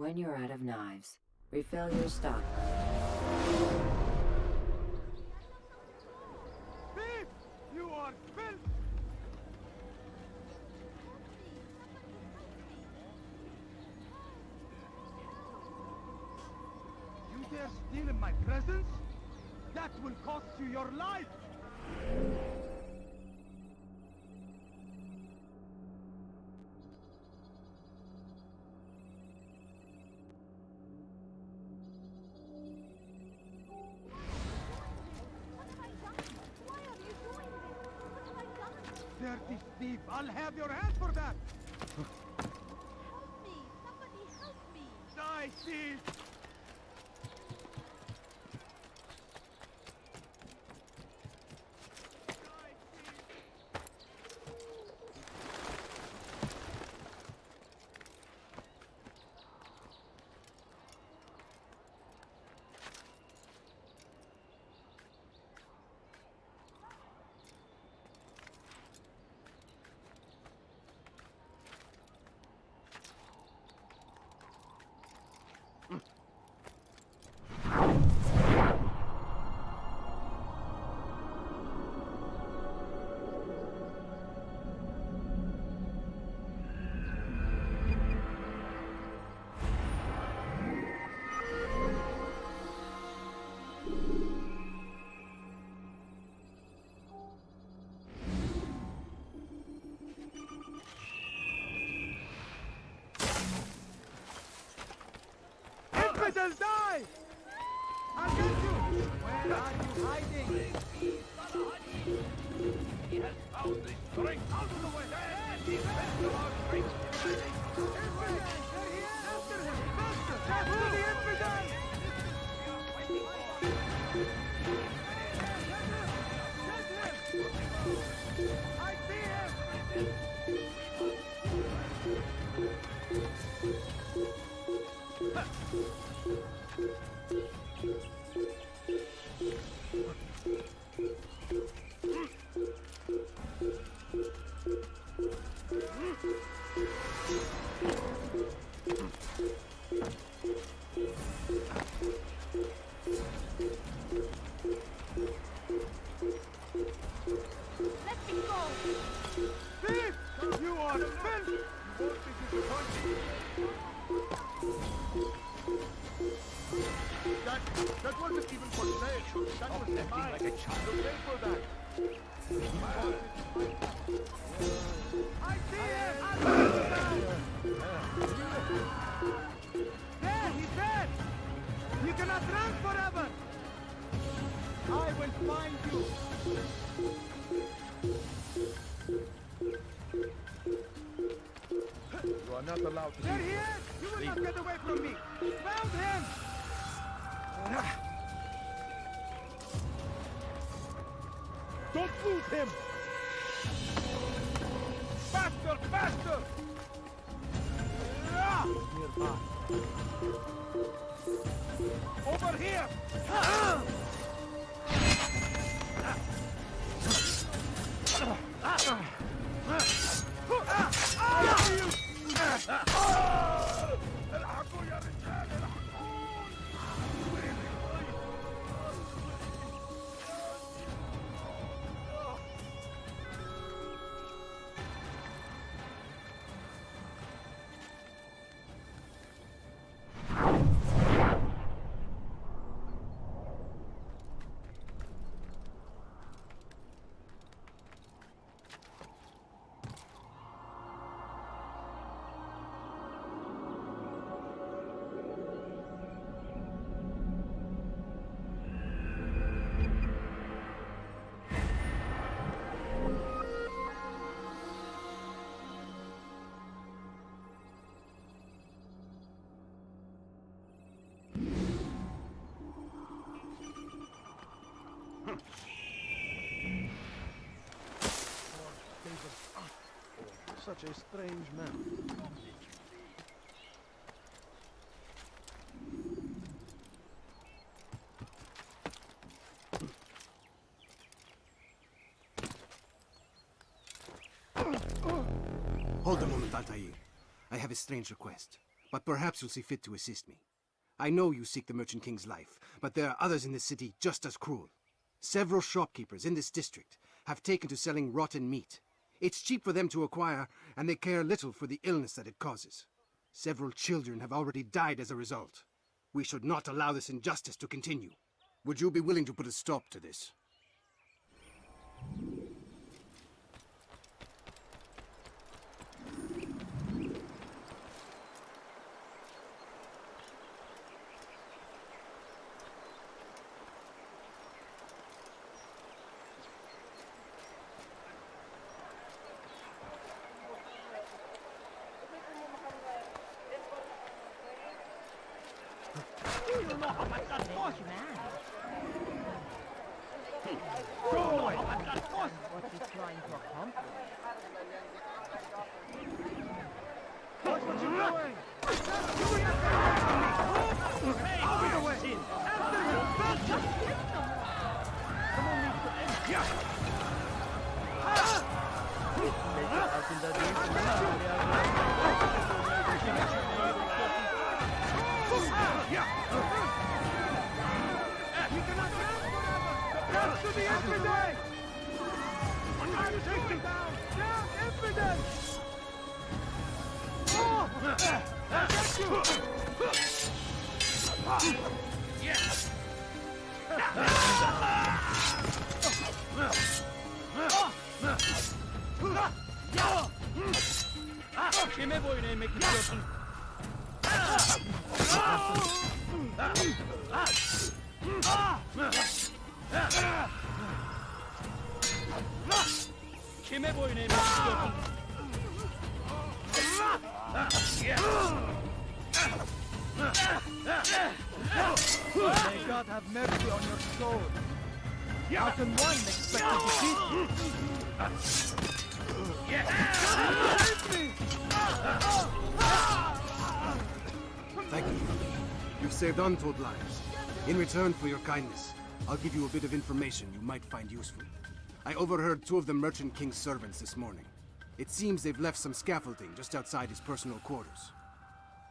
When you're out of knives, refill your stock. Thief! You are filth! You dare steal in my presence? That will cost you your life! Dirty thief! I'll have your hand for that! Help me! Somebody help me! Die, thief! Infidels, die! I'll get you! Where are you hiding? He has found the strength out of the way. He has our strength. Infidels! There he is! After him! Faster! Capture the infidels! Get him! I see him! Let me go! Thief! You are filth! You won't be disappointed. That wasn't even for sale. That was Acting mine. like a child. You paid for that. I see him! I'm there! He's dead! You cannot run forever! I will find you! You are not allowed to There he is! You will not get away from me! Found him! Don't move him! Faster! Faster! Nearby. Over here! الحقوا يا رجال Such a strange man. Hold a moment, Altair. I have a strange request. but perhaps you'll see fit to assist me. I know you seek the Merchant King's life, but there are others in this city just as cruel. Several shopkeepers in this district have taken to selling rotten meat. It's cheap for them to acquire, and they care little for the illness that it causes. Several children have already died as a result. We should not allow this injustice to continue. Would you be willing to put a stop to this? What's he trying to accomplish? Watch what you're doing! Out of the way! After him! Someone needs to end here! We cannot rest forever! Rest to the 𝗔𝗏𝗏! Take him down! Down, 𝗔𝗏𝗏! Oh! I'll get you! Yes! 𝗊𝗶𝗴𝗀𝗀𝗏𝗡𝗆𝗃 May God have mercy on your soul. How can one expect to defeat you? Thank you. You've saved untold lives. In return for your kindness, I'll give you a bit of information you might find useful. I overheard two of the Merchant King's servants this morning. It seems they've left some scaffolding just outside his personal quarters.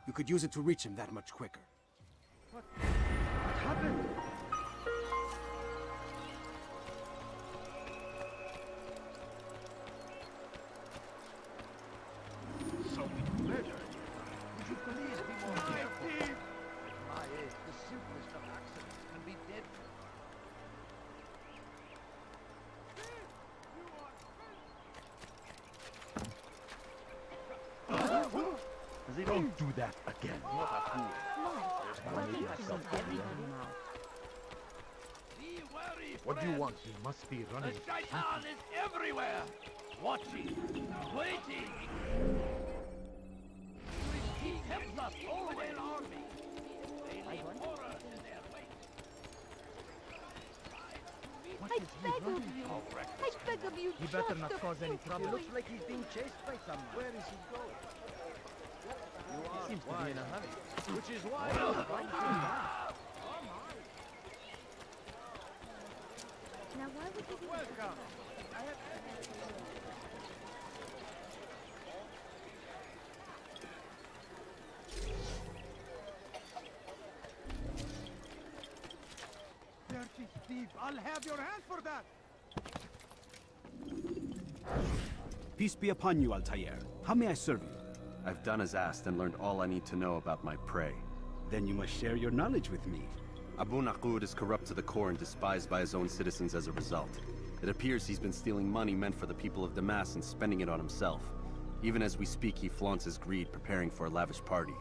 You could use it to reach him that much quicker. What happened? So we murdered. Would you please be more careful? At my age, the simplest of accidents can be deadly. Don't do that again. What a fool. What do you want? He must be running. The shaitan is everywhere. Watching, waiting. He tempts us always. They leave horrors in their wake. I beg of you. I beg of you. He better not just cause any a trouble. few Looks like he's being chased by someone. Where is he going? He seems to be in a hurry. Which is why I'm trying to back. Now why would you do that? Welcome. Dirty thief! I'll have your hand for that! Peace be upon you, Altair. How may I serve you? I've done as asked and learned all I need to know about my prey. Then you must share your knowledge with me. Abu Naqud is corrupt to the core and despised by his own citizens as a result. It appears he's been stealing money meant for the people of Damas and spending it on himself. Even as we speak, he flaunts his greed, preparing for a lavish party.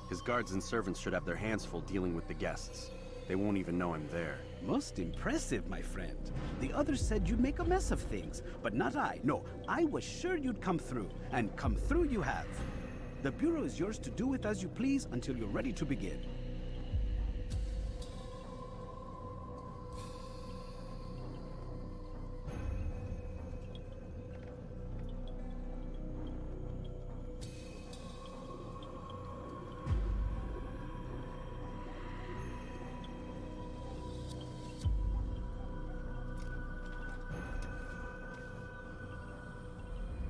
His guards and servants should have their hands full dealing with the guests. They won't even know I'm there. Most impressive, my friend. The others said you'd make a mess of things, but not I. No, I was sure you'd come through, and come through you have. The Bureau is yours to do with as you please until you're ready to begin.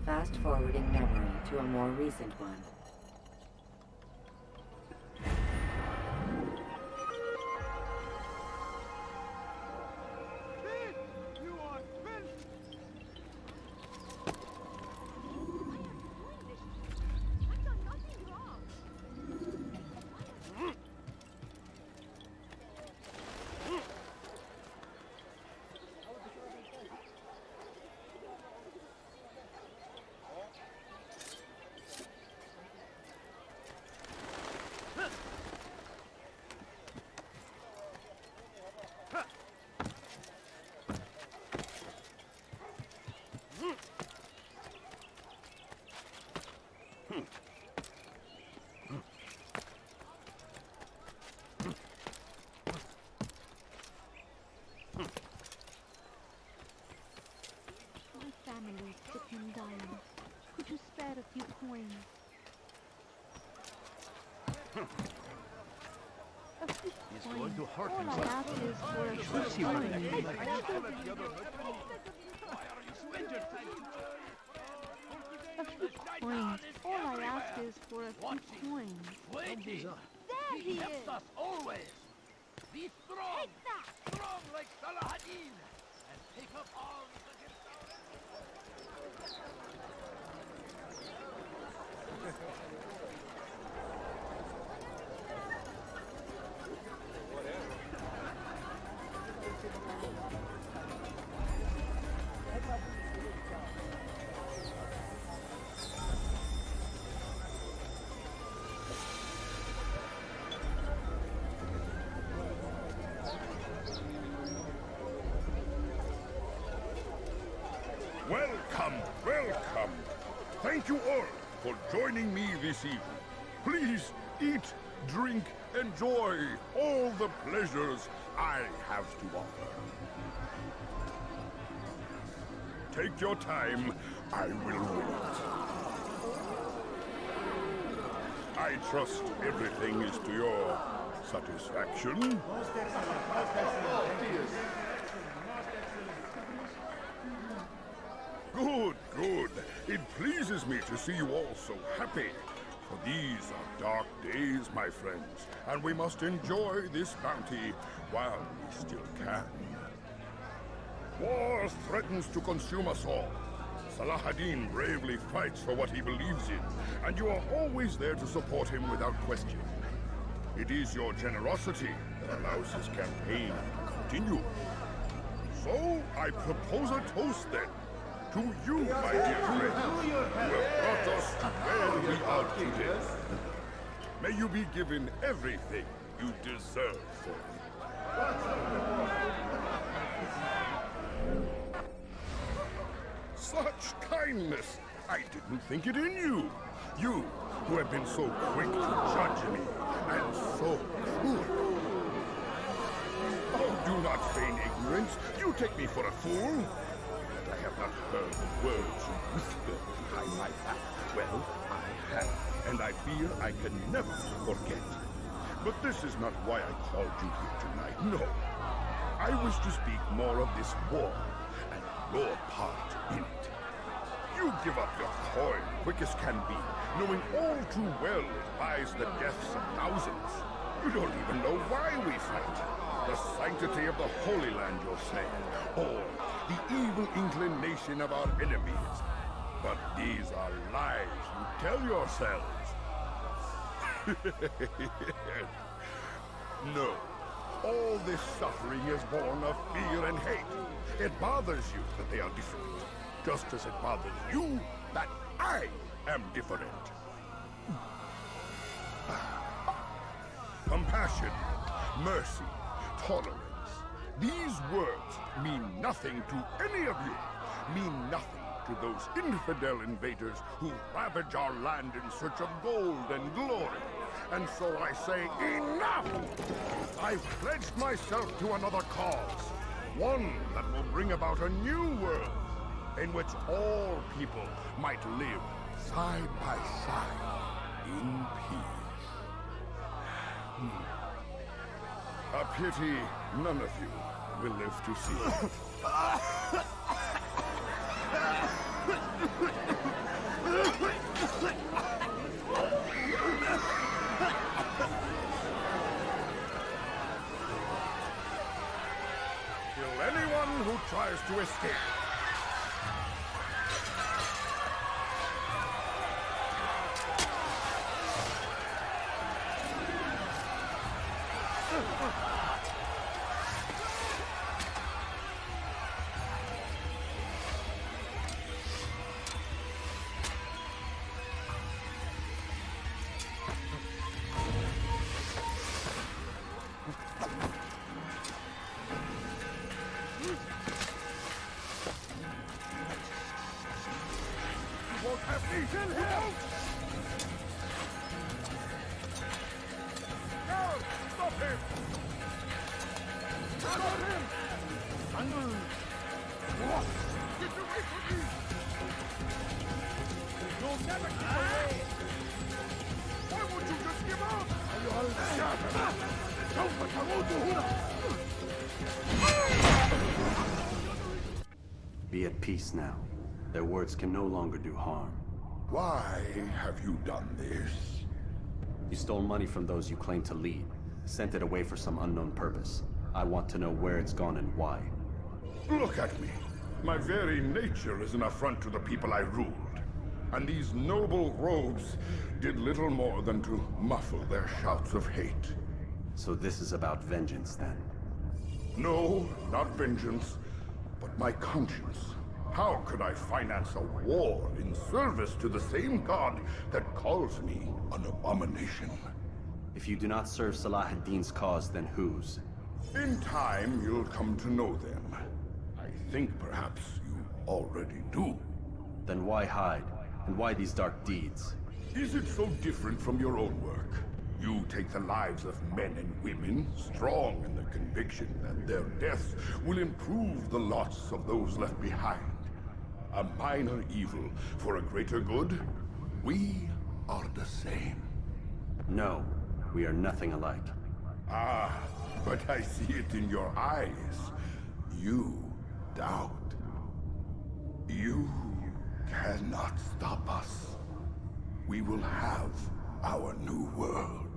Fast-forwarding memory to a more recent one. add a few coins. A few He's coins. going to hurt All I himself. ask is for a few Let's see what I coins. can do. I beg of you. A few coins. All I ask is for a few coins. There he is! Us always. Be strong. Take that! Strong like Saladin. And take up arms against Welcome, welcome. Thank you all for joining me this evening. Please eat, drink, enjoy all the pleasures I have to offer. Take your time, I will wait. I trust everything is to your satisfaction. Good, good. It pleases me to see you all so happy. For these are dark days, my friends, and we must enjoy this bounty while we still can. War threatens to consume us all. Saladin bravely fights for what he believes in, and you are always there to support him without question. It is your generosity that allows his campaign to continue. So, I propose a toast then. To you, my dear friend, who have brought us to where we are today. May you be given everything you deserve for it. Such kindness! I didn't think it in you. You, who have been so quick to judge me, and so cruel. Oh, do not feign ignorance. You take me for a fool. I have not heard the words you whisper behind my back. Well, I have, and I fear I can never forget. But this is not why I called you here tonight, no. I wish to speak more of this war, and your part in it. You give up your coin quick as can be, knowing all too well it buys the deaths of thousands. You don't even know why we fight. The sanctity of the Holy Land, you'll say, or the evil inclination of our enemies. But these are lies you tell yourselves. No, all this suffering is born of fear and hate. It bothers you that they are different, just as it bothers you that I am different. Compassion, mercy, tolerance. These words mean nothing to any of you, mean nothing to those infidel invaders who ravage our land in search of gold and glory. And so I say, enough! I've pledged myself to another cause, one that will bring about a new world, in which all people might live side by side in peace. A pity none of you will live to see it. Kill anyone who tries to escape. Won't have me kill him! No! Stop him! Stop him! Get away from me! No never keep away. Why won't you just give up? سوف تموت هنا. Be at peace now. Their words can no longer do harm. Why have you done this? You stole money from those you claim to lead, sent it away for some unknown purpose. I want to know where it's gone and why. Look at me. My very nature is an affront to the people I ruled. And these noble robes did little more than to muffle their shouts of hate. So this is about vengeance, then? No, not vengeance, but my conscience. How could I finance a war in service to the same god that calls me an abomination? If you do not serve Salah ad-Din's cause, then whose? In time, you'll come to know them. I think perhaps you already do. Then why hide? And why these dark deeds? Is it so different from your own work? You take the lives of men and women, strong in the conviction that their deaths will improve the lots of those left behind. A minor evil for a greater good? We are the same. No, we are nothing alike. Ah, but I see it in your eyes. You doubt. You cannot stop us. We will have our new world.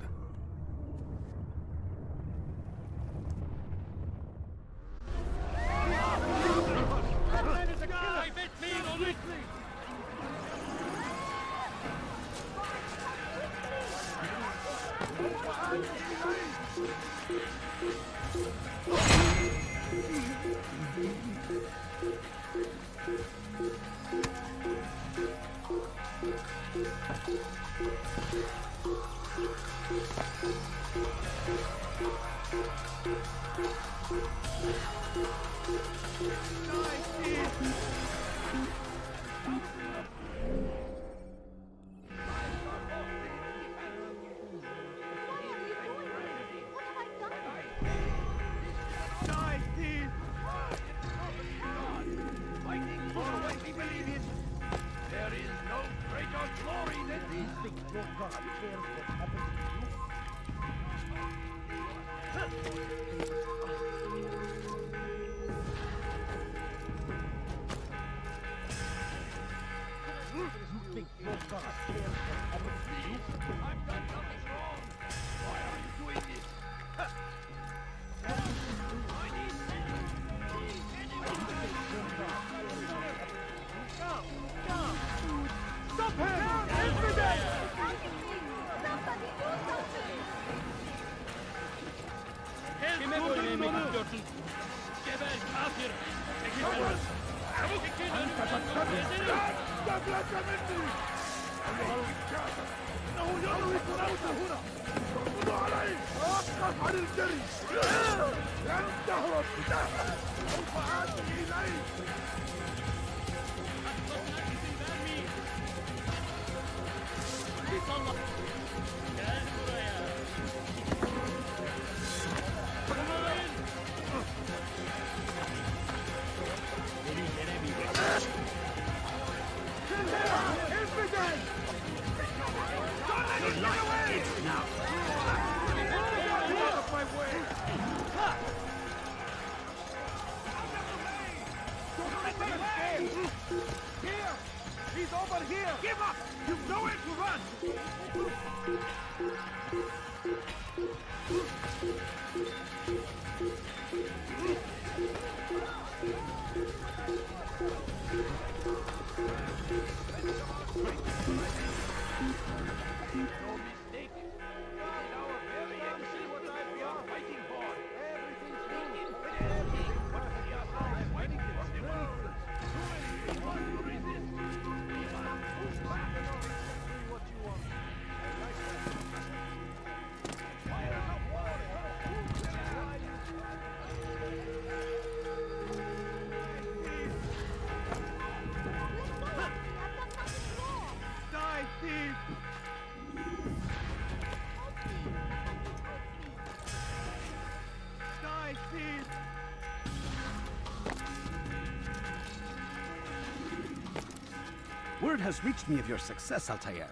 Word has reached me of your success, Altair.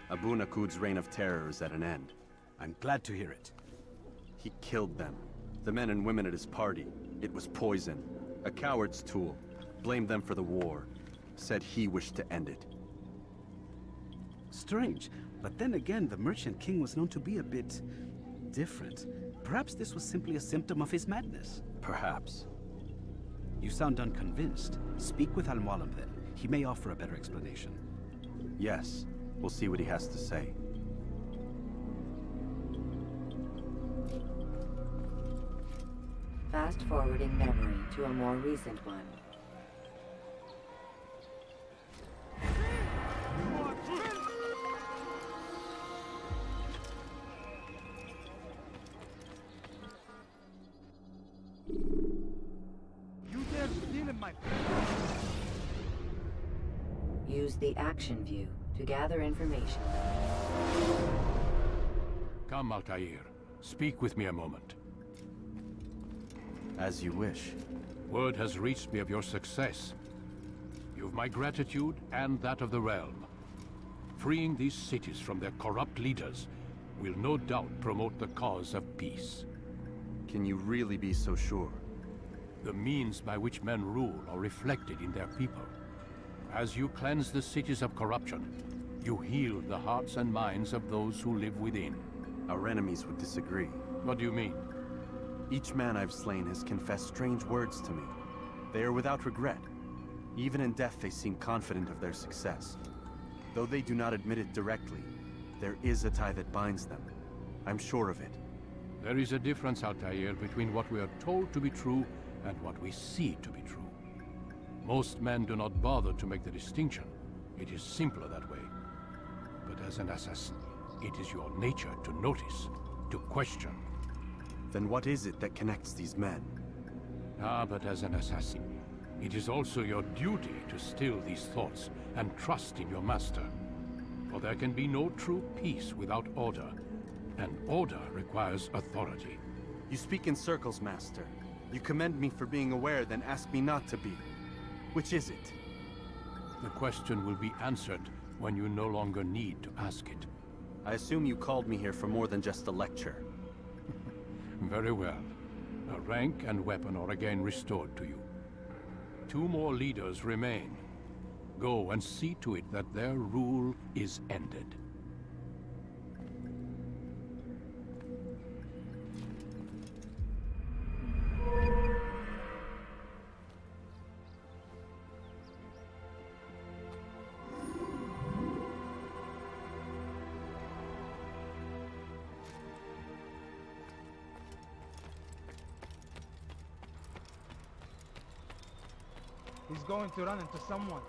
Abu Naqud's reign of terror is at an end. I'm glad to hear it. He killed them. The men and women at his party. It was poison. A coward's tool. Blamed them for the war. Said he wished to end it. Strange, but then again, the Merchant King was known to be a bit different. Perhaps this was simply a symptom of his madness. Perhaps. You sound unconvinced. Speak with Al-Mualim then. He may offer a better explanation. Yes. We'll see what he has to say. Fast-forwarding memory to a more recent one. You dare steal in my... Use the action view to gather information. Come, Altair. Speak with me a moment. As you wish. Word has reached me of your success. You've my gratitude and that of the realm. Freeing these cities from their corrupt leaders will no doubt promote the cause of peace. Can you really be so sure? The means by which men rule are reflected in their people. As you cleanse the cities of corruption, you heal the hearts and minds of those who live within. Our enemies would disagree. What do you mean? Each man I've slain has confessed strange words to me. They are without regret. Even in death they seem confident of their success. Though they do not admit it directly, there is a tie that binds them. I'm sure of it. There is a difference, Altair, between what we are told to be true and what we see to be true. Most men do not bother to make the distinction. It is simpler that way. But as an assassin, it is your nature to notice, to question. Then what is it that connects these men? But as an assassin, it is also your duty to still these thoughts and trust in your master. For there can be no true peace without order, and order requires authority. You speak in circles, Master. You commend me for being aware, then ask me not to be. Which is it? The question will be answered when you no longer need to ask it. I assume you called me here for more than just a lecture. Very well. A rank and weapon are again restored to you. 2 more leaders remain. Go and see to it that their rule is ended. He's going to run into someone.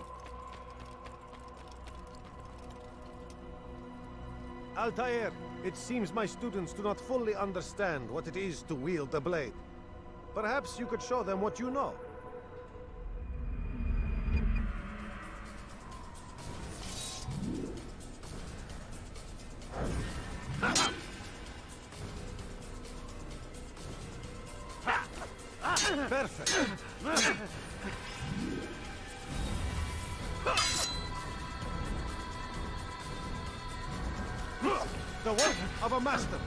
Altair, it seems my students do not fully understand what it is to wield the blade. Perhaps you could show them what you know. Perfect. The work of a master.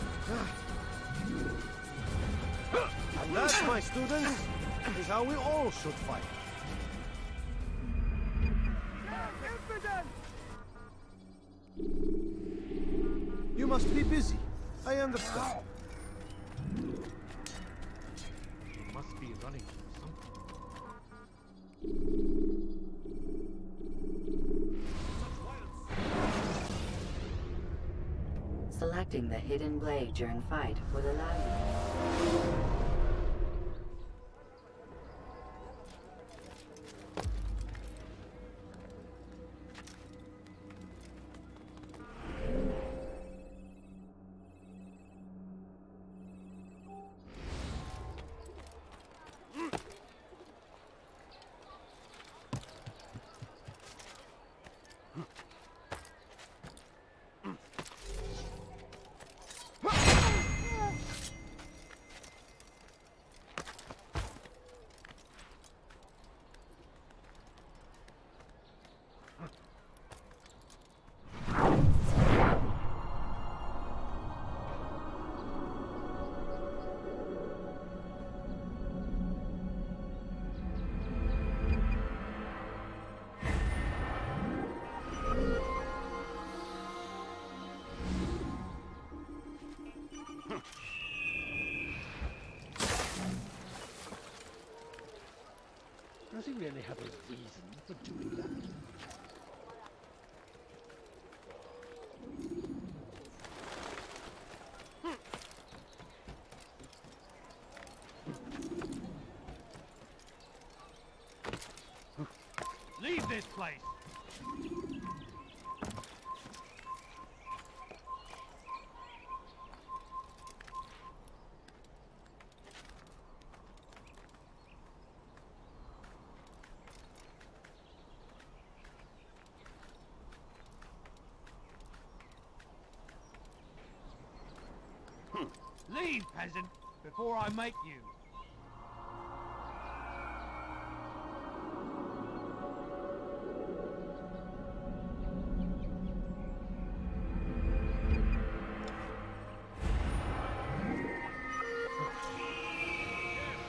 And that, my students, is how we all should fight. You must be busy. I understand. He must be running from something. Selecting the hidden blade during fight will allow you. Does he really have a reason for doing that? Leave this place! Leave, peasant, before I make you.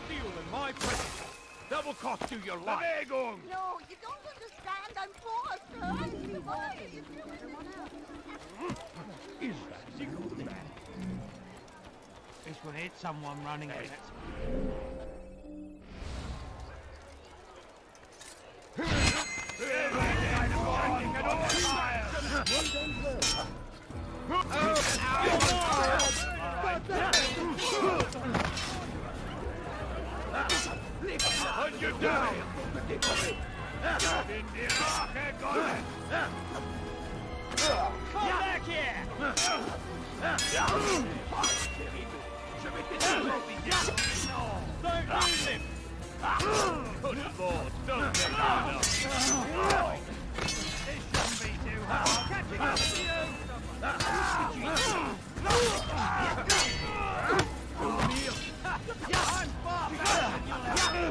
Stealing my presents. That will cost you your life. Bewegung! No, you don't understand. I'm forced. Is that 𝗔𝗂𝗏? This will hit someone running in. Hunt you down! Come back here! Don't lose him! Good lord, don't get enough! This shouldn't be too hard. Catching up to you! I'm far better than you'll ever be!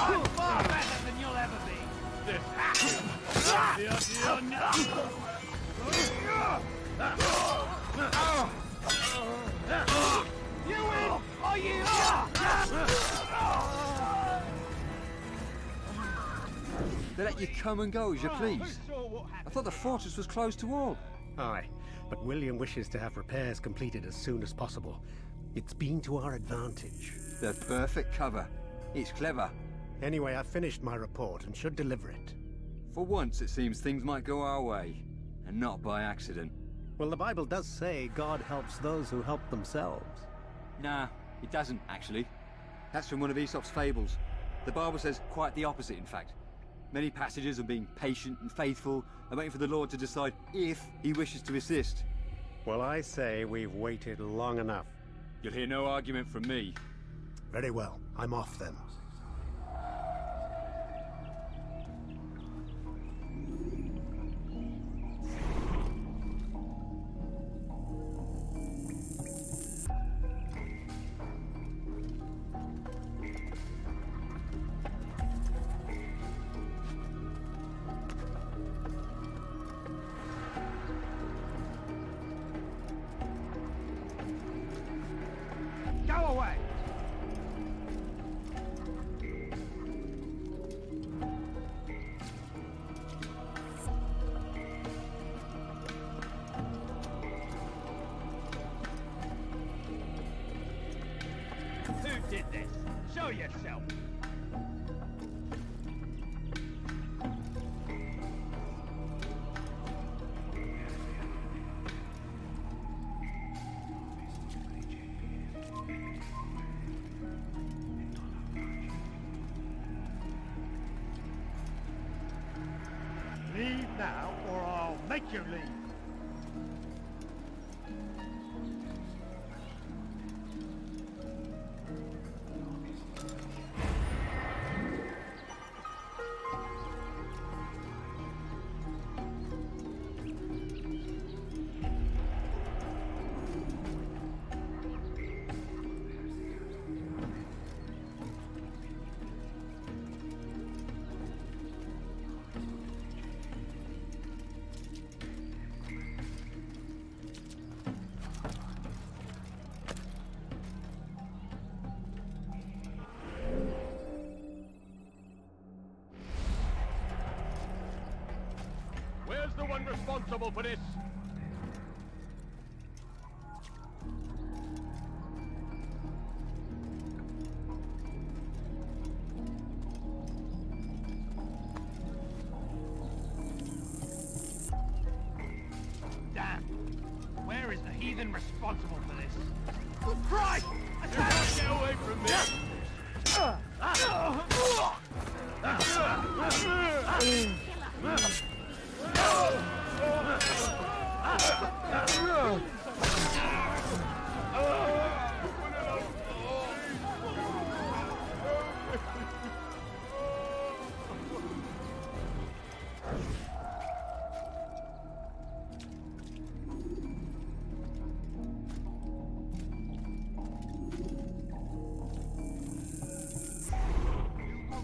I'm far better than you'll ever be! You win! Or you... They let you come and go as you please. I thought the fortress was closed to all. Aye, but William wishes to have repairs completed as soon as possible. It's been to our advantage. The perfect cover. It's clever. Anyway, I've finished my report and should deliver it. For once, it seems things might go our way, and not by accident. Well, the Bible does say God helps those who help themselves. Nah, it doesn't, actually. That's from one of Aesop's fables. The Bible says quite the opposite, in fact. Many passages of being patient and faithful and waiting for the Lord to decide if he wishes to assist. Well, I say we've waited long enough. You'll hear no argument from me. Very well. I'm off then. Go away! Who did this? Show yourself! Leave now, or I'll make you leave. responsible for this? Damn! Where is the heathen responsible for this? Good Christ! Get away from me!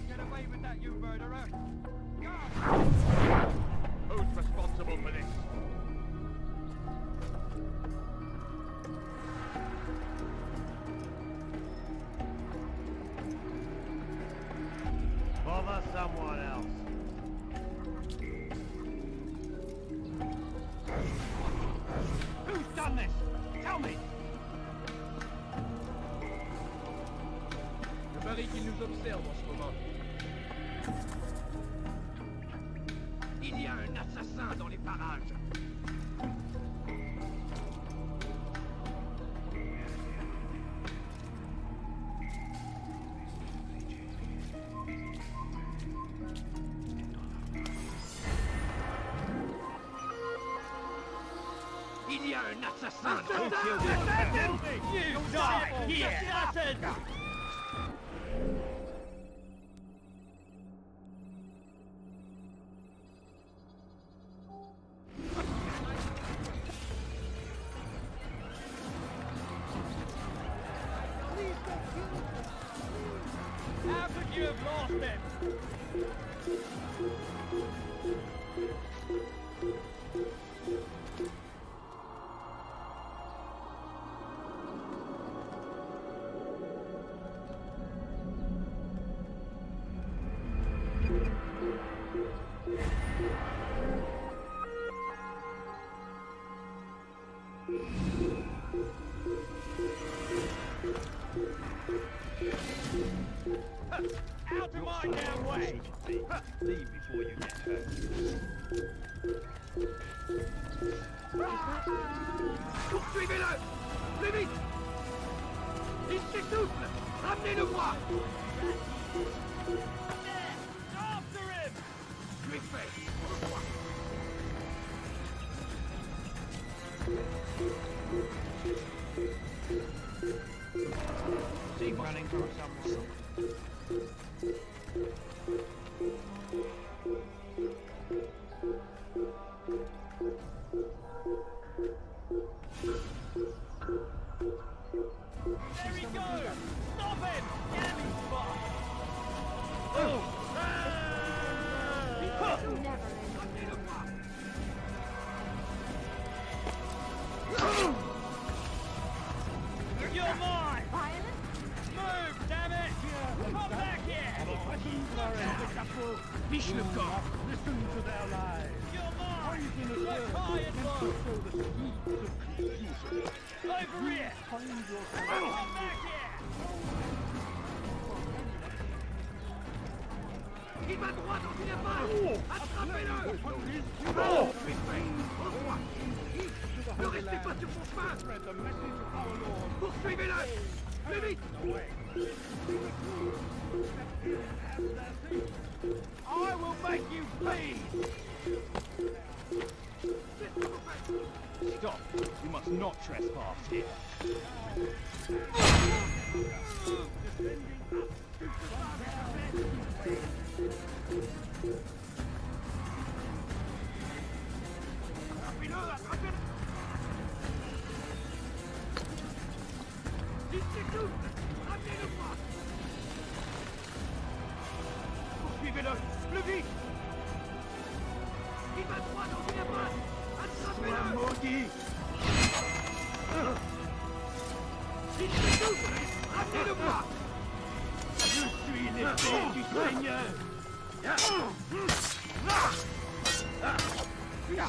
Get away with that, you murderer! Who's responsible for this? Bother someone else. Who's done this? Tell me! 𝗪𝗔 qui nous observe en ce moment. Il y a un assassin dans les parages. Il y a un assassin dans les parages. You die here! How could you have lost him? Out of my damn way! Leave before you get hurt. Poursuivez-le! Plus vite! Il s'essouffle! Ramenez-le-moi! After him! Je l'ai fait! Pour le roi. Keep running through some. There he goes! Stop him! Damn spot! You're mine! Move, damn it! Come back here! 𝗪𝗑𝗲, listen to their lies. You're mine! Look high and low! Over here! Come back here! Il va droit dans une impasse! Attrapez-le! Ne restez pas sur mon chemin! Poursuivez-le! Plus vite! I will make you bleed! Stop. You must not trespass here. Poursuivez-le! Plus vite! Il va droit dans une impasse! Attrapez-le! Maudit! Il s'essouffle! Ramenez-le-moi! Je suis l'épée du Seigneur! No!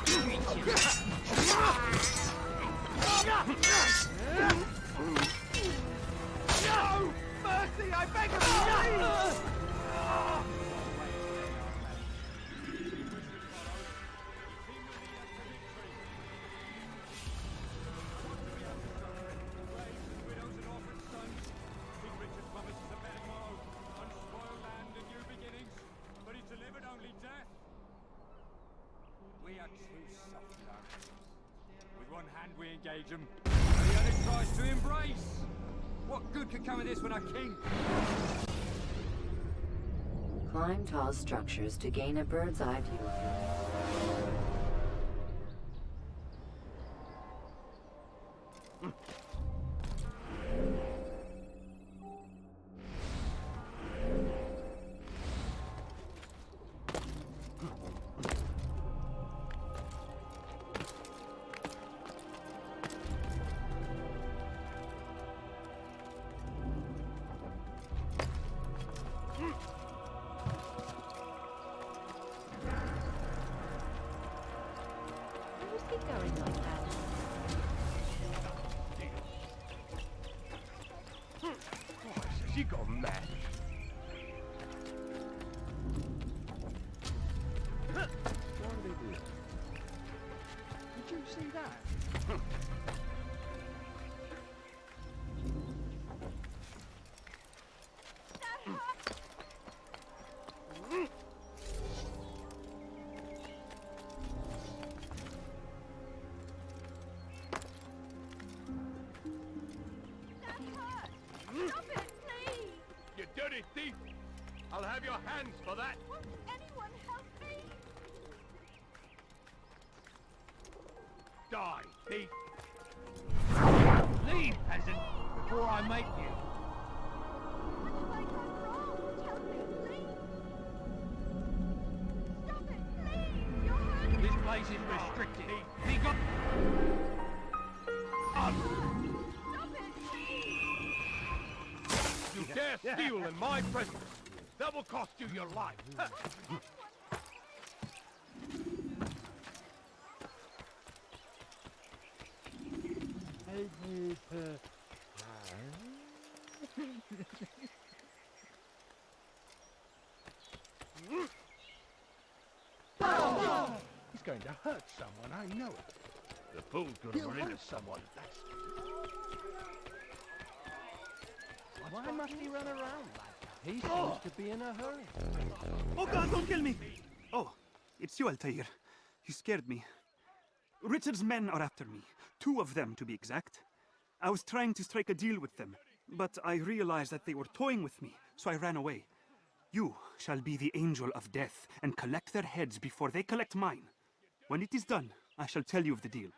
Mercy, I beg of you! We are true soft. With one hand we engage them, and the other tries to embrace. What good could come of this when our king? Climb tall structures to gain a bird's eye view of them. She gone mad. What did he do? Did you see that? You dirty thief! I'll have your hands for that! Won't anyone help me? Die, thief! Leave, peasant, before I make you! What have I done wrong? Tell me, please. Stop it, please! You're hurting This place is restricted. He got... Stop it, please! You dare steal in my presence! That will cost you your life! He's going to hurt someone, I know it. The fool's gonna run into someone. Why must he run around like that? He seems to be in a hurry. Oh God, don't kill me! Oh, it's you, Altair. You scared me. Richard's men are after me. 2 of them, to be exact. I was trying to strike a deal with them, but I realized that they were toying with me, so I ran away. You shall be the angel of death and collect their heads before they collect mine. When it is done, I shall tell you of the deal.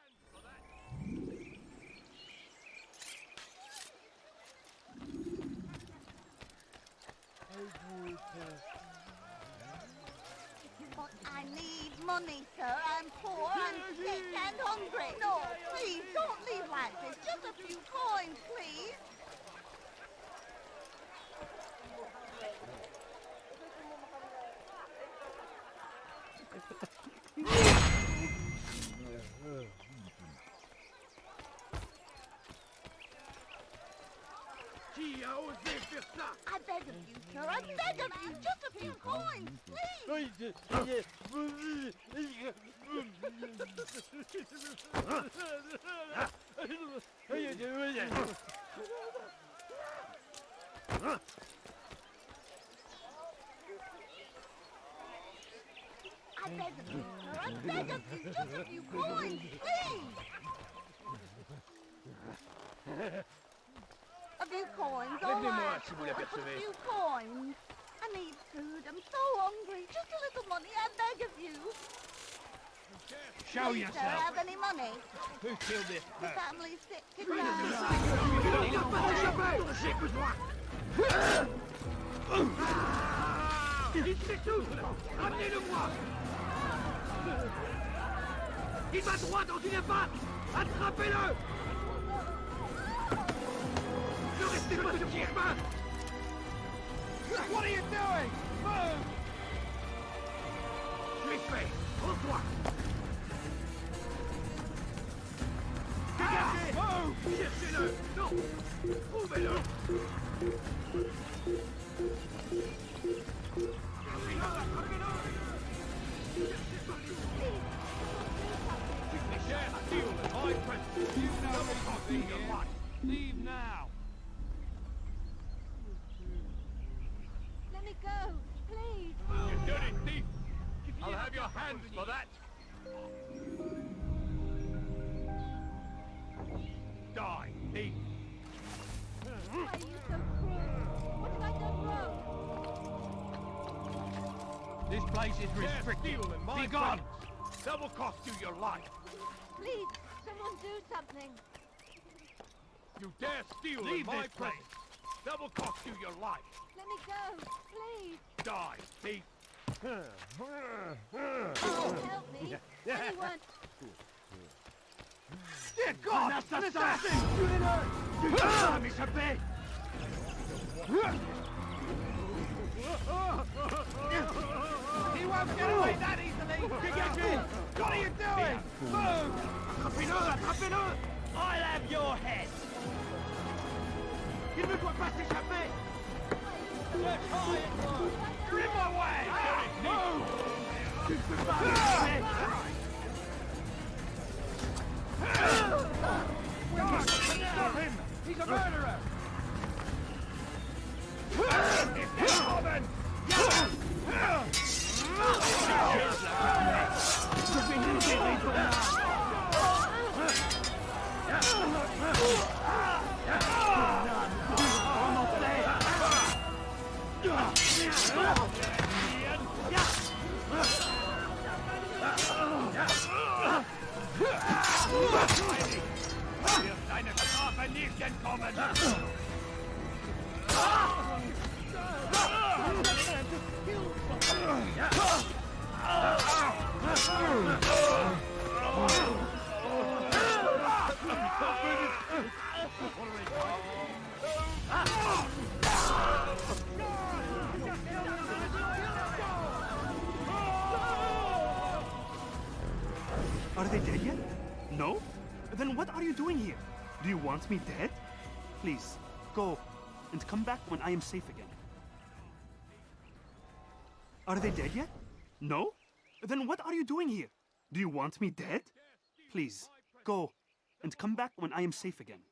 But I need money, sir. I'm poor, I'm sick and hungry. No, please, don't leave like this. Just a few coins, please. I beg of you, sir. I beg of you. Just a few coins, please. I beg of you, sir. I beg of you. Just a few coins, please. A few coins, all right. Just a few coins. I need food. I'm so hungry. Just a little money. I beg of you. Show Please, yourself. sir, have any money? Who killed this The man? family's sick and Amenez-le-moi! Il va droit dans une impasse! Attrapez-le! Ne restez pas sur son chemin! What are you doing? Move! Je l'ai fait! Rends-toi! Leave now! Let me go, please. You dirty thief! I'll have your hands for that! Die, thief! Why are you so cruel? What have I done wrong? This place is restricted. Be gone! That will cost you your life. Please, someone do something. You dare steal in my place. That will cost you your life. Let me go, please. Die, thief! Oh, help me. Anyone. Dear God! An assassin! 𝗪𝗶! He won't get away that easily! What are you doing? Move! 𝗪𝗶! I'll have your head! 𝗪𝗶! You're in my way! Move! Stop him! He's a murderer! Deine Strafe nicht entkommen! Are they dead yet? No? Then what are you doing here? Do you want me dead? Please, go and come back when I am safe again. Are they dead yet? No? Then what are you doing here? Do you want me dead? Please, go and come back when I am safe again.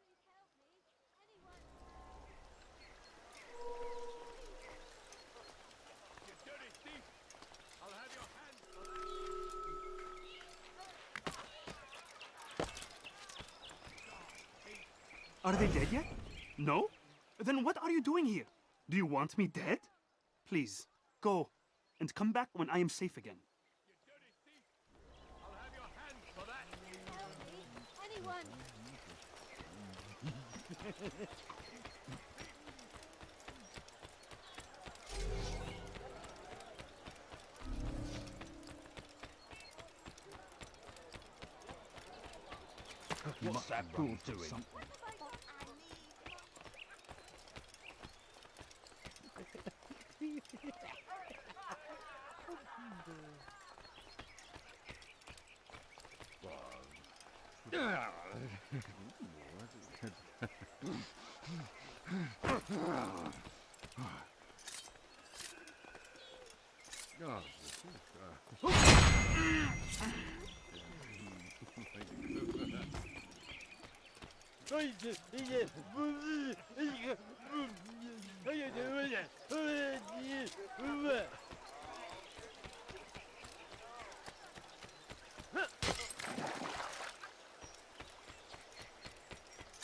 Are they dead yet? No? Then what are you doing here? Do you want me dead? Please, go and come back when I am safe again. Help me. Anyone. What's that fool doing?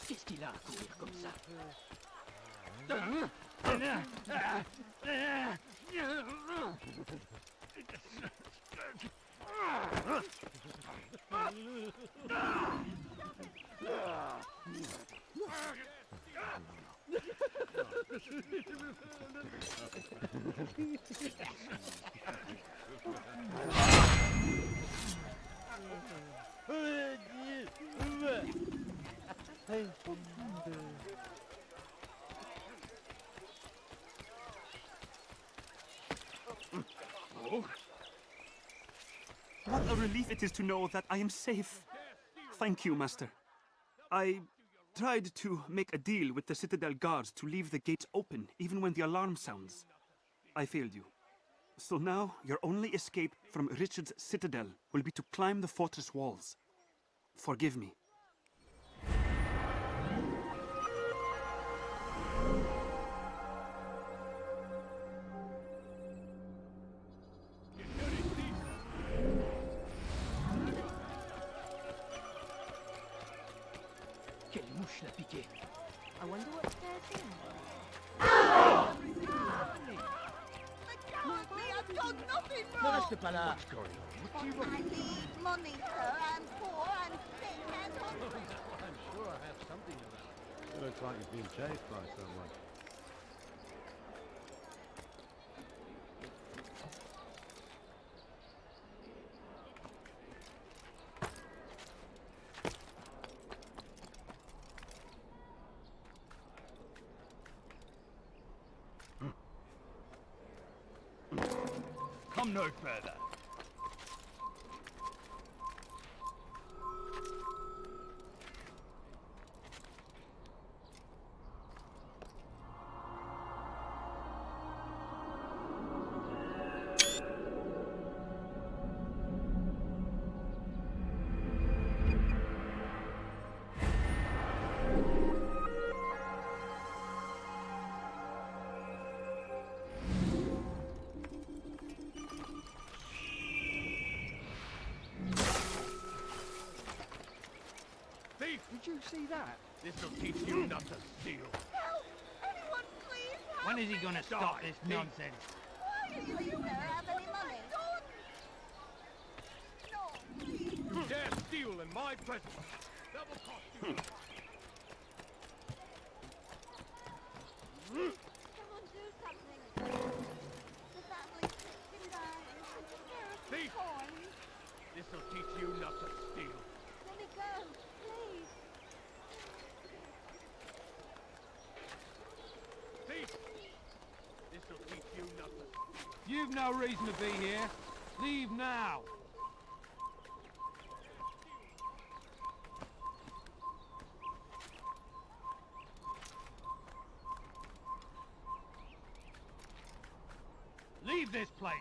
Qu'est-ce qu'il a à courir comme ça? What a relief it is to know that I am safe. Thank you, Master. I tried to make a deal with the Citadel guards to leave the gates open, even when the alarm sounds. I failed you. So now, your only escape from Richard's Citadel will be to climb the fortress walls. Forgive me. Quelle mouche l'a piqué? I wonder what they're doing. I've done nothing Ne wrong. reste pas là. I need money, sir. I'm poor, I'm sick and hungry. I'm sure I have something of that. It looks like you've been chased by someone. Come no further. Did you see that? This'll teach you not to steal. Help! Anyone, please help When is he me. gonna stop this nonsense? Why are you there? Have any money? No, please. You dare steal in my presence. That will cost you. Someone do something. The family can die. There are Thief! coins. This'll teach you not to steal. Let me go, please. Thief! This'll teach you not to steal. You've no reason to be here. Leave now. Leave this place.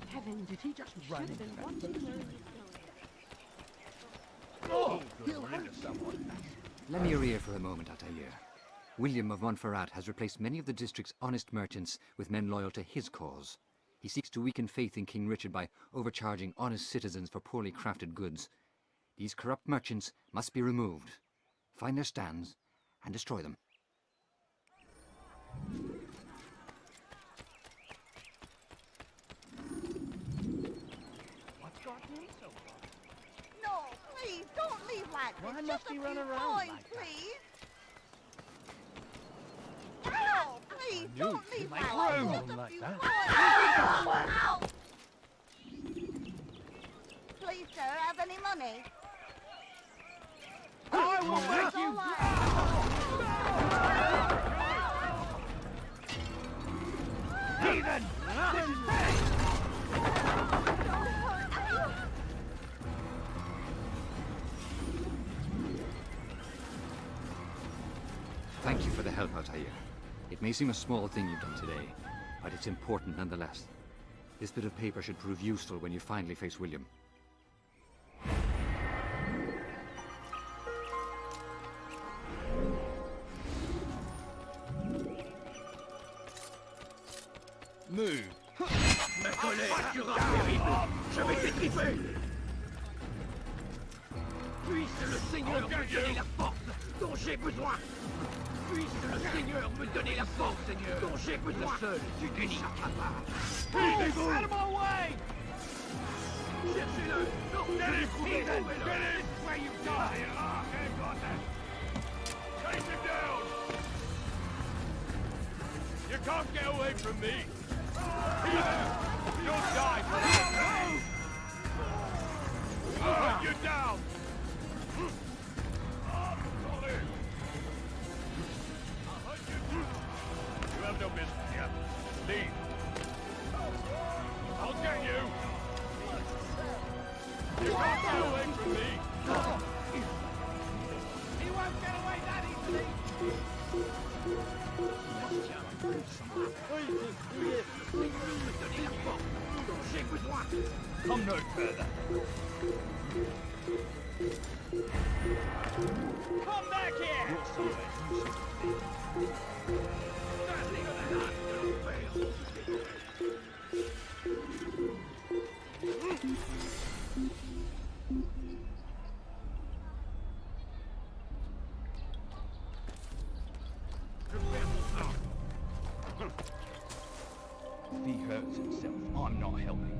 Heaven, did he just run? He'll hurt someone. Lend me your ear for a moment, Altair. William of Montferrat has replaced many of the district's honest merchants with men loyal to his cause. He seeks to weaken faith in King Richard by overcharging honest citizens for poorly crafted goods. These corrupt merchants must be removed. Find their stands and destroy them. What's got him so far? No, please, don't leave like this. Why Just must a he few run around coins, like that? please. No, please, don't leave like room this. Just a like few that. coins. Ow! Please, sir, have any money? I will make It's you. all right. Heathen! This is pay! Thank you for the help, Altair. It may seem a small thing you've done today, but it's important nonetheless. This bit of paper should prove useful when you finally face William. Move. Ma colère sera terrible. Je vais t'étriper. Puisse le Seigneur me donner la force dont j'ai besoin. Puisse le Seigneur me donner la force, Seigneur, dont j'ai besoin. Seul, tu unique capable. Out of my way! Cherchez-le. Heathen! Get in where you die! Chase him down! You can't get away from me! You'll die for that! I'll hunt you down! I'll hunt you down! You have no business here. Leave! I'll get you! You can't get away from me! He won't get away that easily! Come no further! Come back here! He hurts himself. I'm not helping.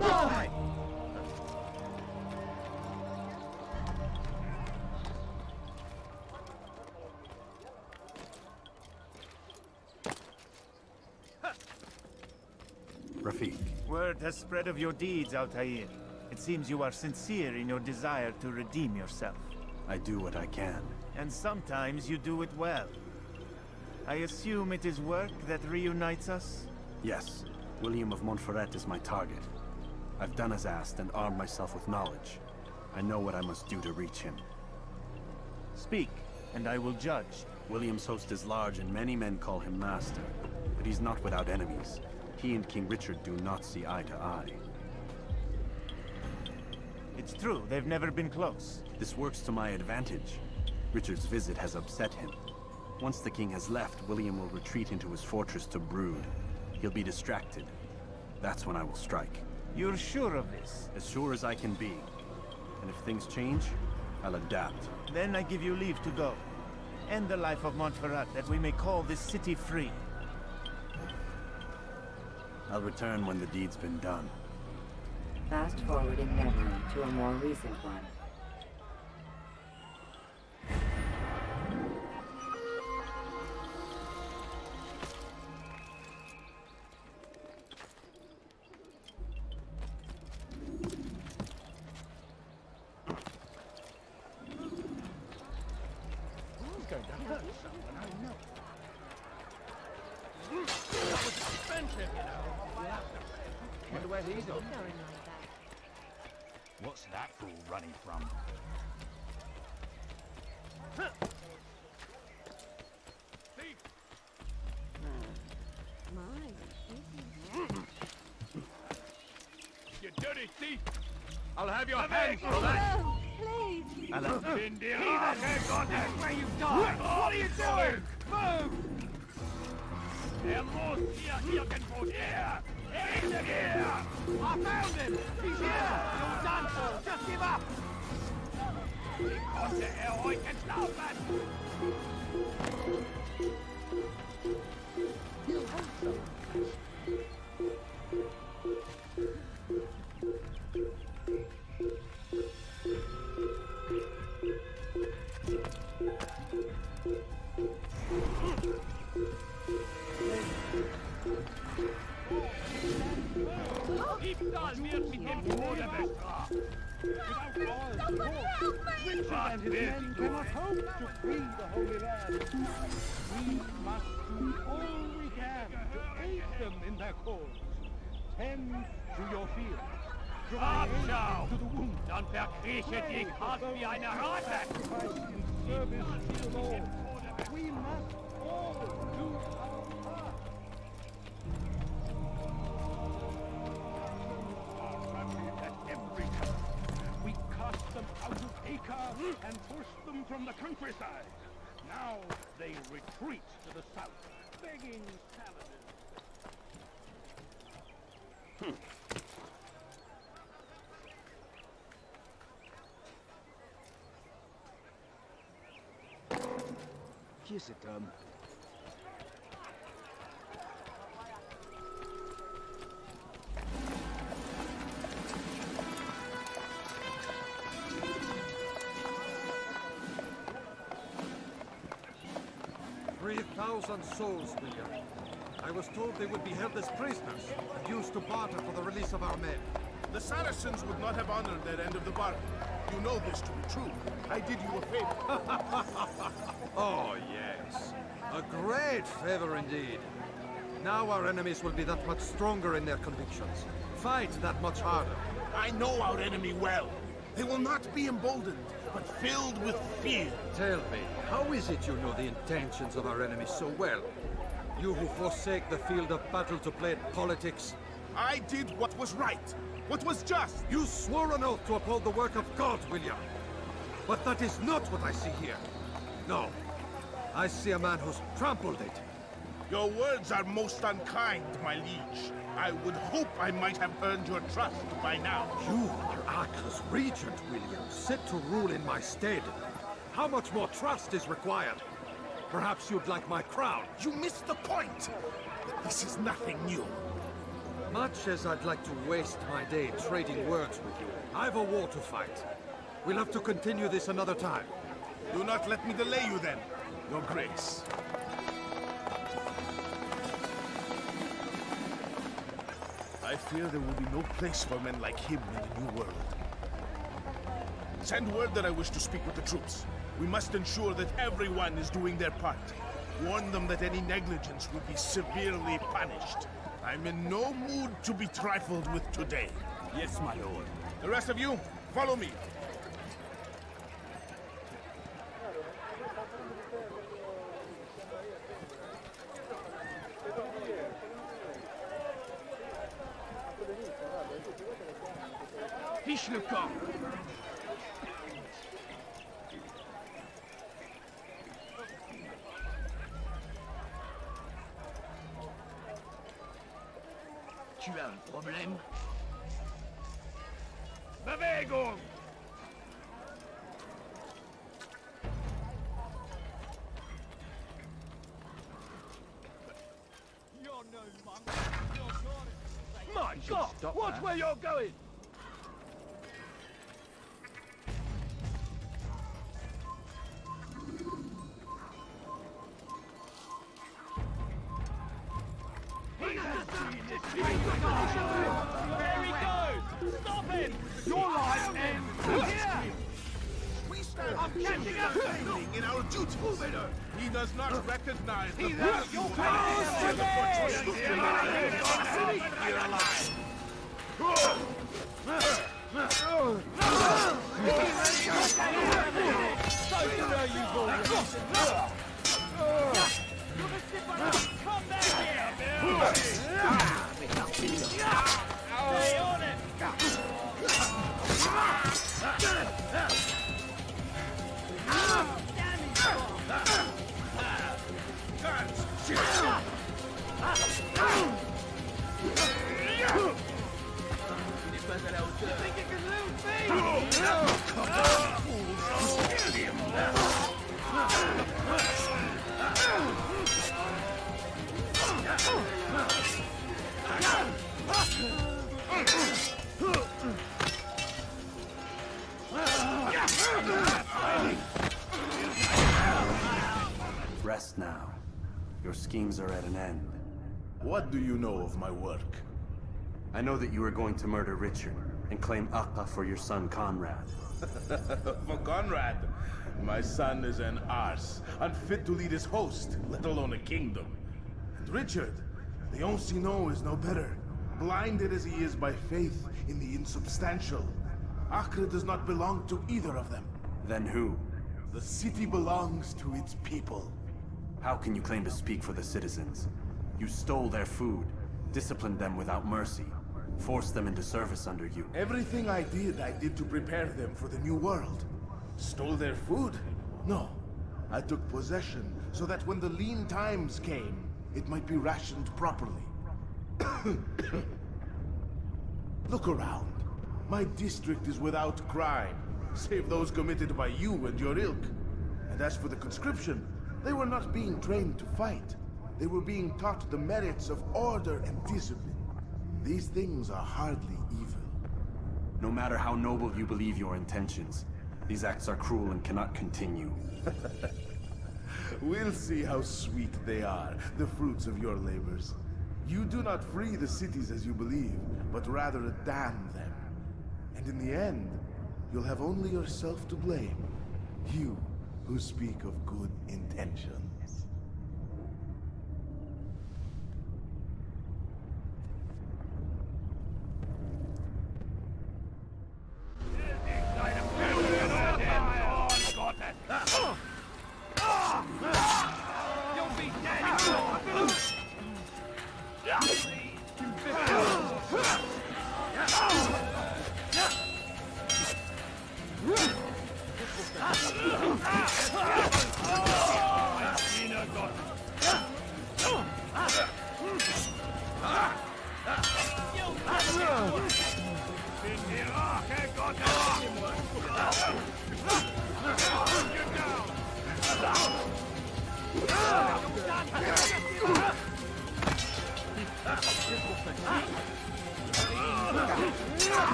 Die! Rafiq. Word has spread of your deeds, Altair. It seems you are sincere in your desire to redeem yourself. I do what I can. And sometimes you do it well. I assume it is work that reunites us? Yes. William of Montferrat is my target. I've done as asked and armed myself with knowledge. I know what I must do to reach him. Speak, and I will judge. William's host is large and many men call him master. But he's not without enemies. He and King Richard do not see eye to eye. It's true, they've never been close. This works to my advantage. Richard's visit has upset him. Once the king has left, William will retreat into his fortress to brood. He'll be distracted. That's when I will strike. You're sure of this? As sure as I can be. And if things change, I'll adapt. Then I give you leave to go. End the life of Montferrat, that we may call this city free. I'll return when the deed's been done. Fast forwarding memory to a more recent one. He's going to hurt someone, I know. That was expensive, you know. Wonder where he's on. What's that fool running from? Thief! You dirty thief! I'll have your hands for that! No, please! Where you die! What are you doing? Move! 𝗵𝗂𝗶𝗴𝗀𝗀𝗀𝗀 here! I found him! He's here! You're done for! Just give up! 𝗤𝗂𝗶𝗴𝗀𝗀𝗀𝗀 You hold some. Diebstahl wird mit dem Tode bestraft. Somebody help me! Richard and his men cannot hope to free the Holy Land. We must do all we can to aid them in their cause. Tend to your field. Abschau! Dann verkrieche dich hart wie eine Ratte! In service to the Lord. We must all do our part. We cast them out of Acre and forced them from the countryside. Now they retreat to the south, begging Saladin. Qui est cet homme? 3,000 souls, William. I was told they would be held as prisoners and used to barter for the release of our men. The Saracens would not have honored their end of the bargain. You know this to be true. I did you a favor. Oh, yes. A great favor indeed. Now our enemies will be that much stronger in their convictions. Fight that much harder. I know our enemy well. They will not be emboldened, but filled with fear. Tell me, how is it you know the intentions of our enemies so well? You who forsake the field of battle to play at politics. I did what was right, what was just. You swore an oath to uphold the work of God, William. But that is not what I see here. No. I see a man who's trampled it. Your words are most unkind, my liege. I would hope I might have earned your trust by now. You are Acre's regent, William, set to rule in my stead. How much more trust is required? Perhaps you'd like my crown. You missed the point. This is nothing new. Much as I'd like to waste my day trading words with you, I've a war to fight. We'll have to continue this another time. Do not let me delay you then, Your Grace. I fear there will be no place for men like him in the New World. Send word that I wish to speak with the troops. We must ensure that everyone is doing their part. Warn them that any negligence will be severely punished. I'm in no mood to be trifled with today. Yes, my lord. The rest of you, follow me. Fiche le camp. Tu as un problème? Bewegung! My God! Watch where you're going! There he goes! Stop him! Your life ends here! We stand I'm catching up to him! in our duties. He does not recognize the He's out! You're You're alive! Come back here! Stay on it! You think you can lose me? Rest now. Your schemes are at an end. What do you know of my work? I know that you are going to murder Richard and claim 𝗥𝗏 for your son Conrad. For Conrad, my son is an arse, unfit to lead his host, let alone a kingdom. And Richard, the 𝗔𝗍𝗔 is no better, blinded as he is by faith in the insubstantial. Acre does not belong to either of them. Then who? The city belongs to its people. How can you claim to speak for the citizens? You stole their food, disciplined them without mercy, forced them into service under you. Everything I did to prepare them for the new world. Stole their food? No. I took possession so that when the lean times came, it might be rationed properly. Look around. My district is without crime, save those committed by you and your ilk. And as for the conscription, they were not being trained to fight. They were being taught the merits of order and discipline. These things are hardly evil. No matter how noble you believe your intentions, these acts are cruel and cannot continue. We'll see how sweet they are, the fruits of your labors. You do not free the cities as you believe, but rather damn them. And in the end, you'll have only yourself to blame. You who speak of good intentions.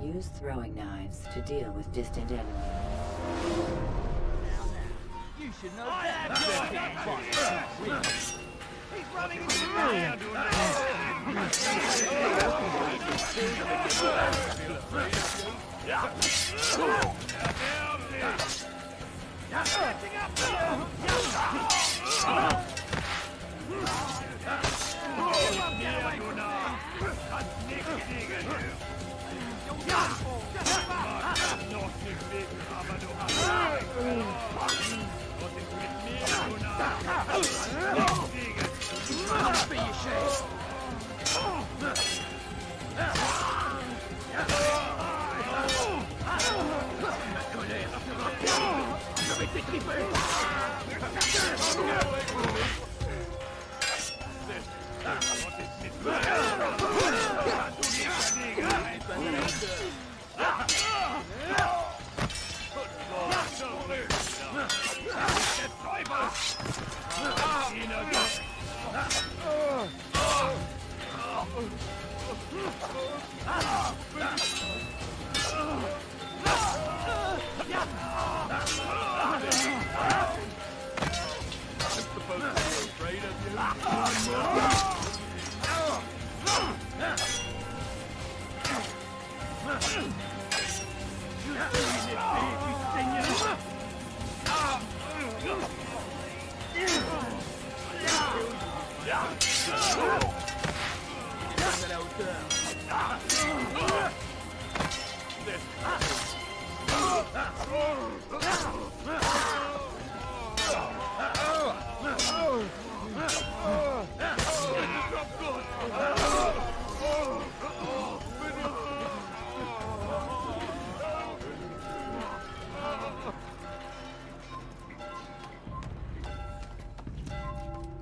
Use throwing knives to deal with distant enemies. You should know that. He's running into the ground.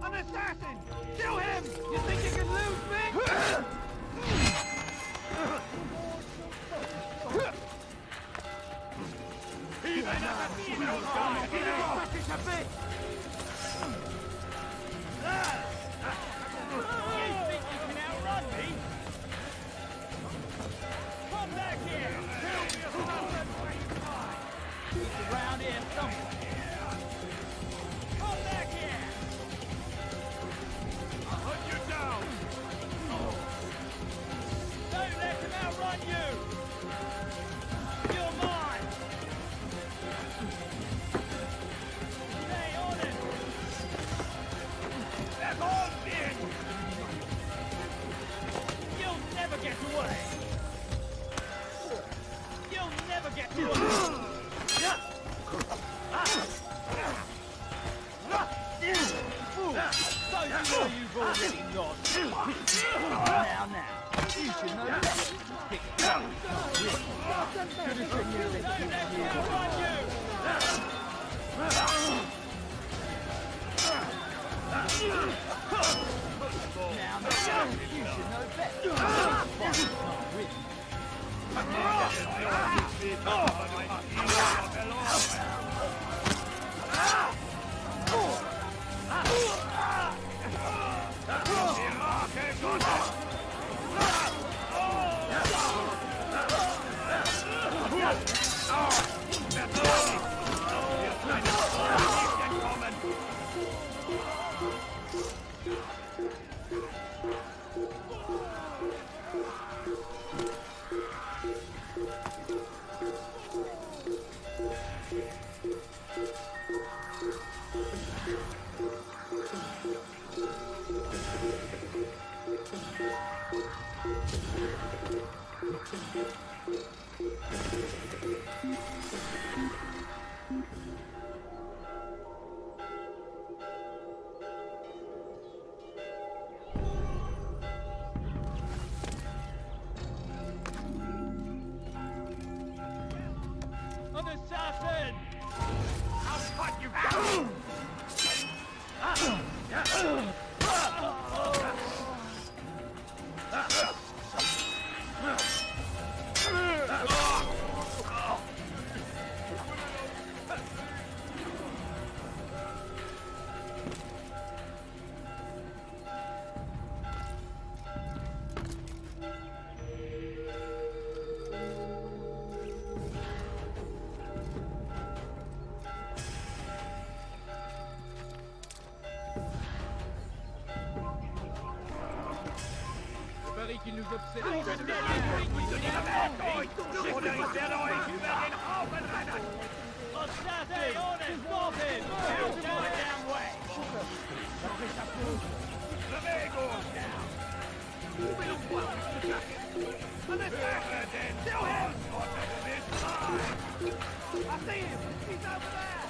An assassin! Kill him! You think you can lose me? get to him! So you know you've already lost. Now, you should know better. Pick it up. Should have said you let you Now, you should know better. Fight is not written. On the south end! I'll cut you down! Qui nous obsède. I see him! He's over there!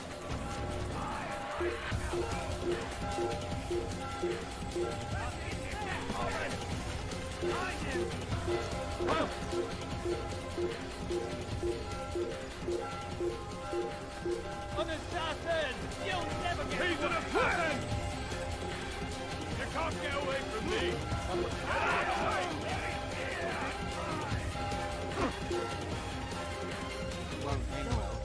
On the south end! You'll never get He's an assassin! You can't get away from me! Won't end well.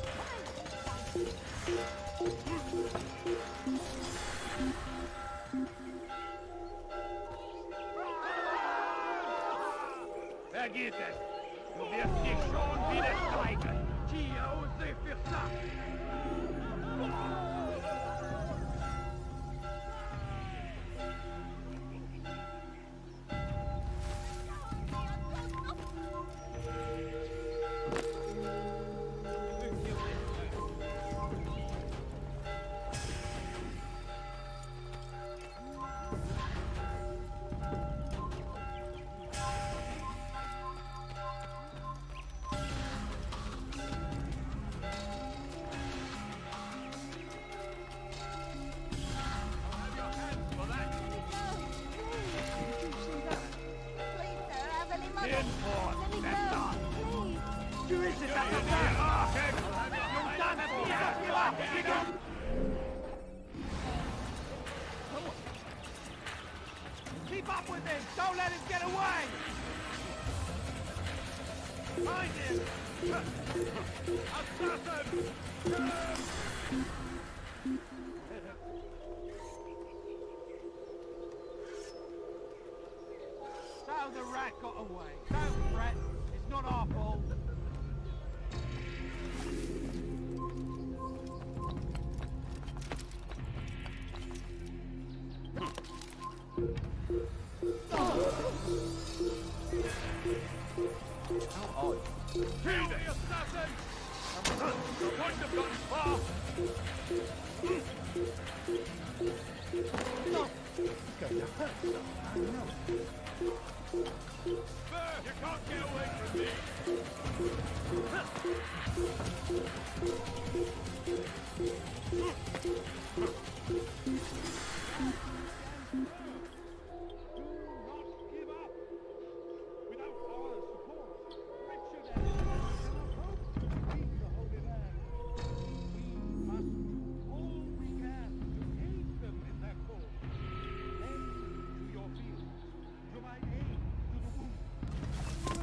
Vergiss es! Du wirst dich schon wieder steigern! 𝗙𝗪𝗆. Keep up with him! Don't let him get away! Find him! Assassin! So the rat got away. Don't fret. It's not our fault. How odd. Kill the assassin! The point have gotten far! No! It's going to hurt some, I know. You can't get away from me!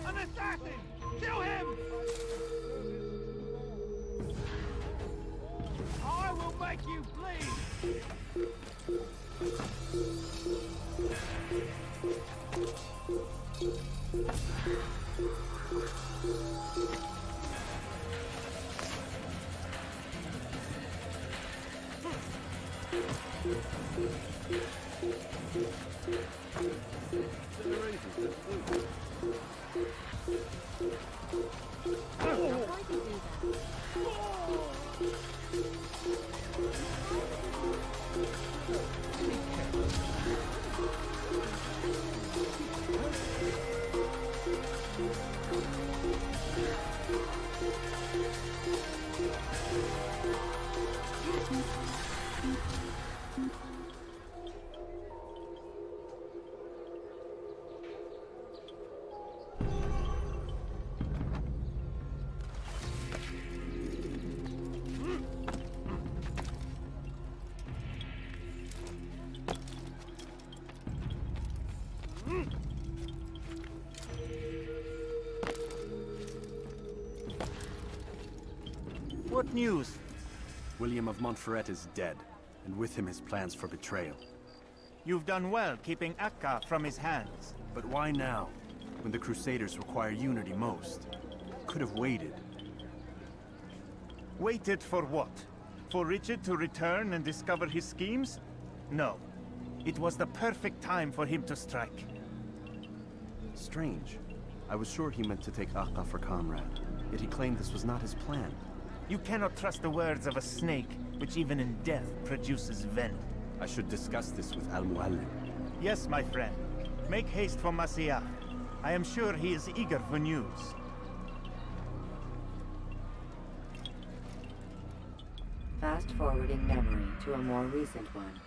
An assassin! Kill him! I will make you bleed! What news? William of Montferrat is dead, and with him his plans for betrayal. You've done well keeping 𝗥𝗂 from his hands. But why now, when the Crusaders require unity most? Could have waited. Waited for what? For Richard to return and discover his schemes? No. It was the perfect time for him to strike. Strange. I was sure he meant to take 𝗥𝗂 for comrade, yet he claimed this was not his plan. You cannot trust the words of a snake, which even in death produces venom. I should discuss this with Al-Mu'allim. Yes, my friend. Make haste for Masyaf. I am sure he is eager for news. Fast-forwarding memory to a more recent one.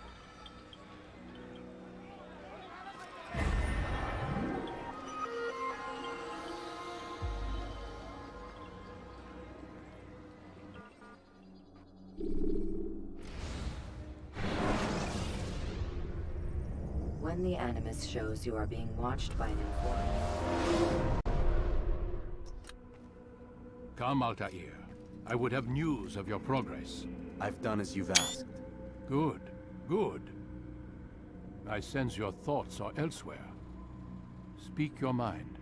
When the Animus shows you are being watched by an informant. Come, Altair. I would have news of your progress. I've done as you've asked. Good, good. I sense your thoughts are elsewhere. Speak your mind.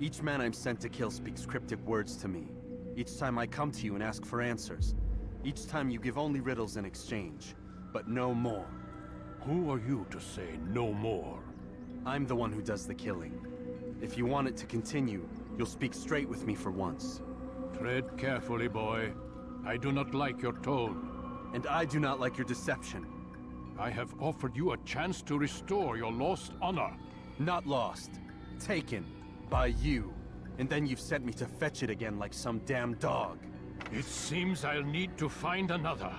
Each man I'm sent to kill speaks cryptic words to me. Each time I come to you and ask for answers. Each time you give only riddles in exchange, but no more. Who are you to say no more? I'm the one who does the killing. If you want it to continue, you'll speak straight with me for once. Tread carefully, boy. I do not like your tone. And I do not like your deception. I have offered you a chance to restore your lost honor. Not lost. Taken. By you. And then you've sent me to fetch it again like some damn dog. It seems I'll need to find another.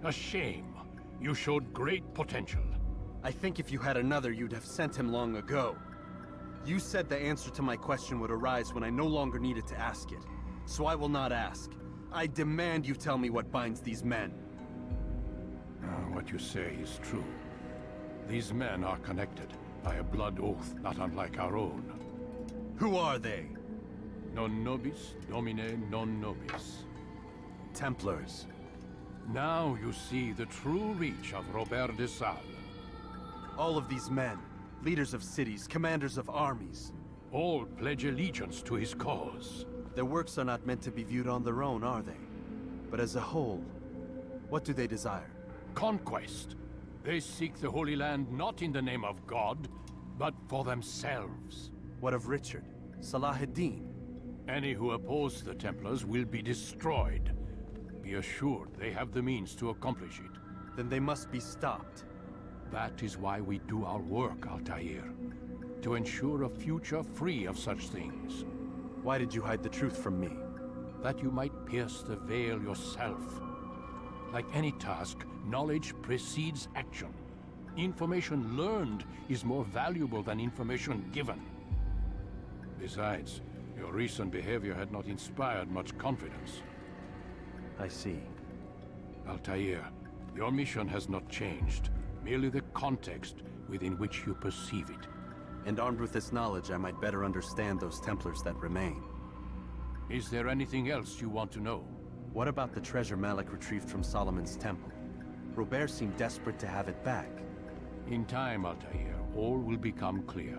A shame. You showed great potential. I think if you had another, you'd have sent him long ago. You said the answer to my question would arise when I no longer needed to ask it. So I will not ask. I demand you tell me what binds these men. What you say is true. These men are connected by a blood oath not unlike our own. Who are they? Non nobis, domine non nobis. Templars. Now you see the true reach of Robert de Salle. All of these men, leaders of cities, commanders of armies. All pledge allegiance to his cause. Their works are not meant to be viewed on their own, are they? But as a whole, what do they desire? Conquest. They seek the Holy Land not in the name of God, but for themselves. What of Richard? Salah ad-Din? Any who oppose the Templars will be destroyed. Be assured they have the means to accomplish it. Then they must be stopped. That is why we do our work, Altair. To ensure a future free of such things. Why did you hide the truth from me? that you might pierce the veil yourself. Like any task, knowledge precedes action. Information learned is more valuable than information given. Besides, your recent behavior had not inspired much confidence. I see. Altair, your mission has not changed, merely the context within which you perceive it. And armed with this knowledge, I might better understand those Templars that remain. Is there anything else you want to know? What about the treasure Malik retrieved from Solomon's temple? Robert seemed desperate to have it back. In time, Altair, all will become clear.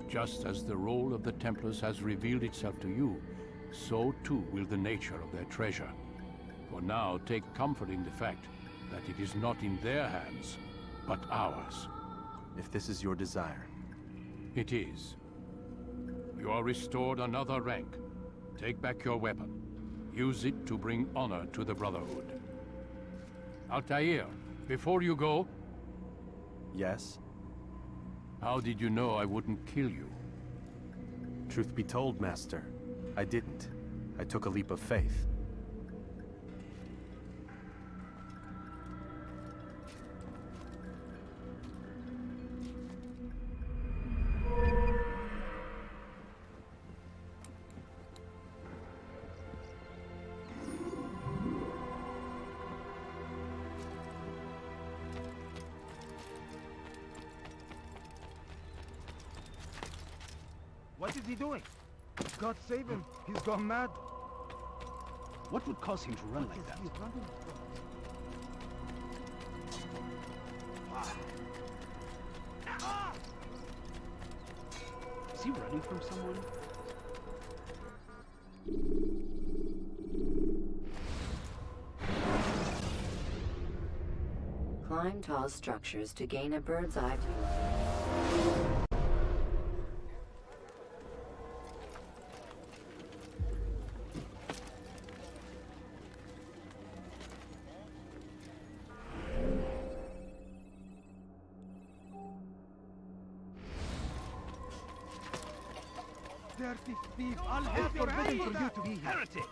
Just as the role of the Templars has revealed itself to you, so too will the nature of their treasure. For now, take comfort in the fact that it is not in their hands, but ours. If this is your desire. It is. You are restored another rank. Take back your weapon. Use it to bring honor to the Brotherhood. Altair, before you go... Yes? How did you know I wouldn't kill you? Truth be told, Master, I didn't. I took a leap of faith. What is he doing? God save him. He's gone mad. What would cause him to run like that? He's running Is he running from someone? Climb tall structures to gain a bird's eye view. dirty thief! I'll have your forbidden for you to be here. Heretic!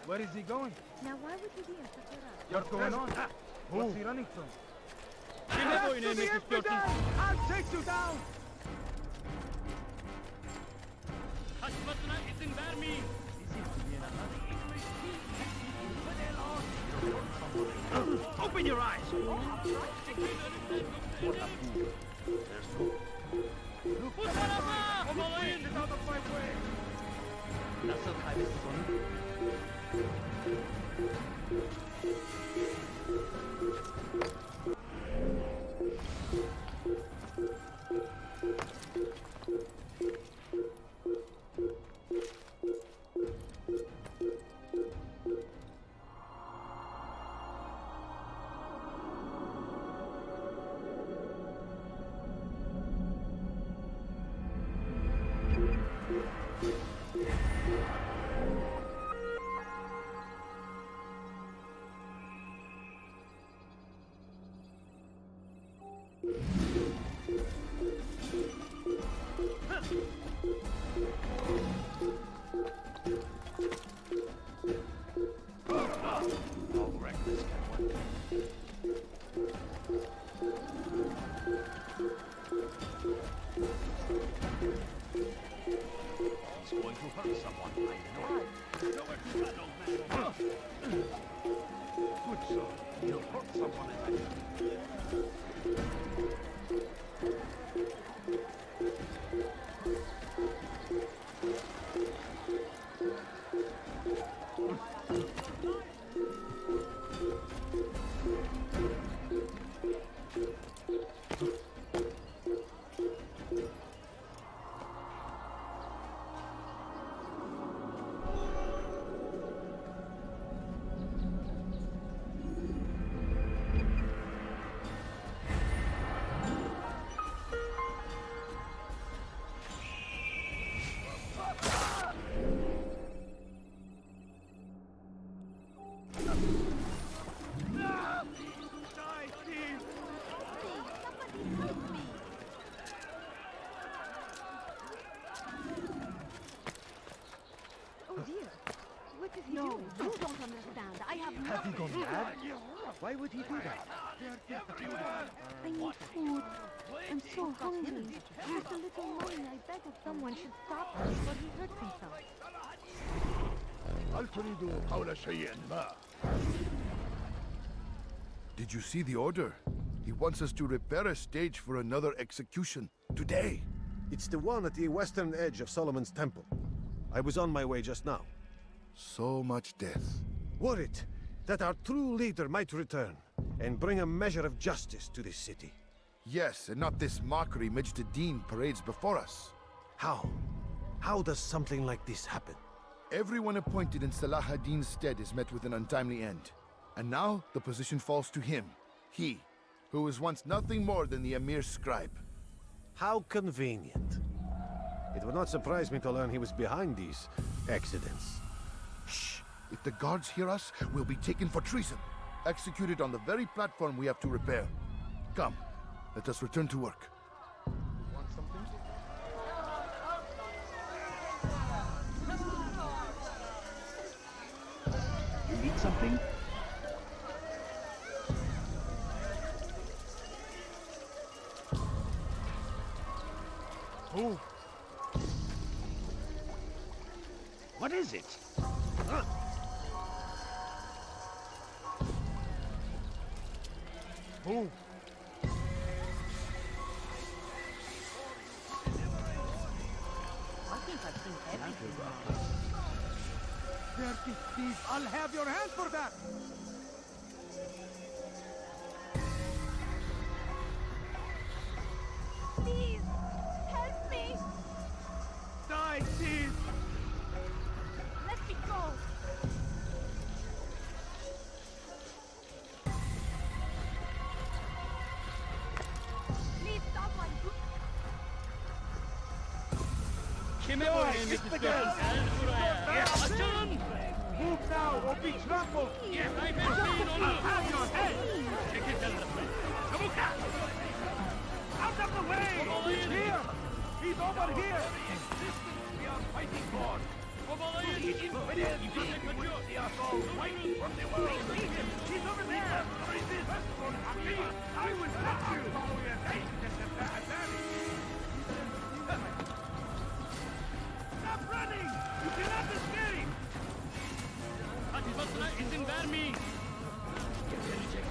Where is he going? Now, why would he be in such a rush? What's going on? What's he running from? Back to the infidel! I'll take you down! Kaçmasına izin vermeyin. Open your eyes! Bu tarafa! Kovalayın! Nasıl kaybettik onu? Why would he do that? I need food. I'm so hungry. Just a little money, I beg of someone should stop him before he hurts himself. هل تريد قول شيء ما؟ Did you see the order? He wants us to repair a stage for another execution today. It's the one at the western edge of Solomon's temple. I was on my way just now. So much death. Worried that our true leader might return and bring a measure of justice to this city. Yes, and not this mockery 𝗦𝗔𝗠𝗏 parades before us. How? How does something like this happen? Everyone appointed in Salah ad-Din's stead is met with an untimely end. And now the position falls to him. He, who was once nothing more than the Emir's scribe. How convenient. It would not surprise me to learn he was behind these accidents. Shh! If the guards hear us, we'll be taken for treason. Executed on the very platform we have to repair. Come, let us return to work. Want something? You need something? Who? What is it? Huh? Who? I think I've seen everything. Dirty thief! I'll have your hand for that! Please, help me! Die, thief! Let me go! Please, someone! Kime vurayım istiyorsun? Gel buraya! Açın! Move now or be trampled! Kaybetmeyin onu! Have your head! Çekil kenara! Çabuk! Out of the way! He's here! He's over here! We are fighting for! Kovalayın! İpini kaçıyor! We are all fighting from the world! He's over there! I will let you! Stop running! You cannot escape! Kaçmasına izin vermeyin! Gelecek!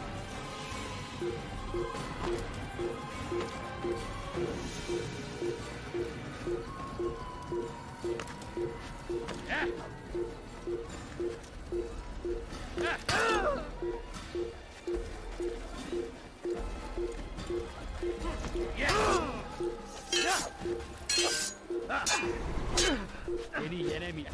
Beni yenemeyen.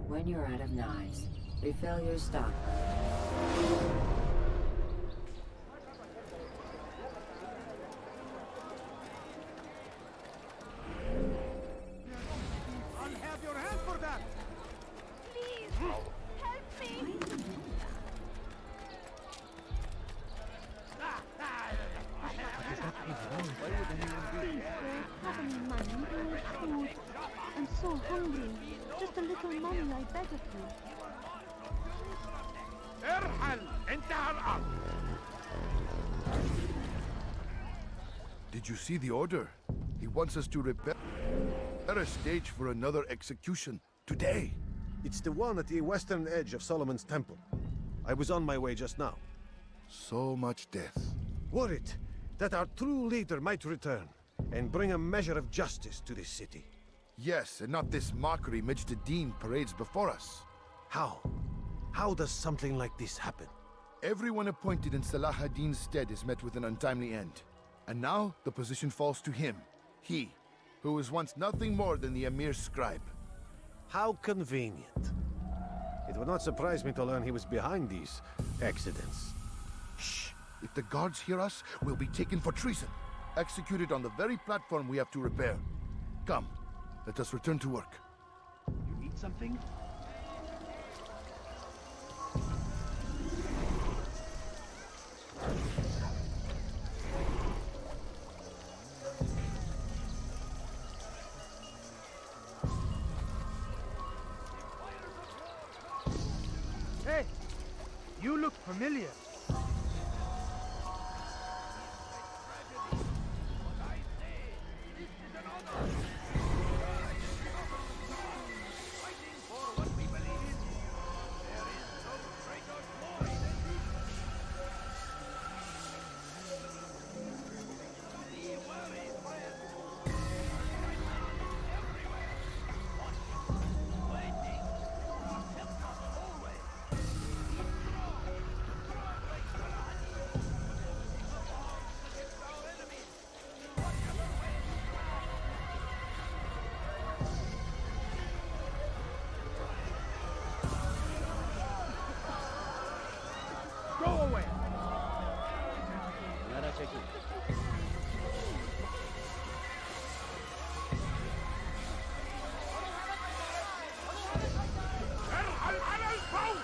When you're out of knives, refill your stock. I'll have your hand for that! Please, help me! Please, sir, have any money or food? I'm so hungry. Just a little money, I beg of you. ارحل انتهى الأمر. Did you see the order? He wants us to prepare a stage for another execution today. It's the one at the western edge of Solomon's temple. I was on my way just now. So much death. Worried that our true leader might return and bring a measure of justice to this city. Yes, and not this mockery 𝗦𝗔𝗠𝗏 parades before us. How? How does something like this happen? Everyone appointed in Salah ad-Din's stead is met with an untimely end. And now the position falls to him. He, who was once nothing more than the Emir's scribe. How convenient. It would not surprise me to learn he was behind these accidents. Shh! If the guards hear us, we'll be taken for treason. Executed on the very platform we have to repair. Come, let us return to work. You need something? Hey, you look familiar. Go away! Let her take it. ارحل على الفور!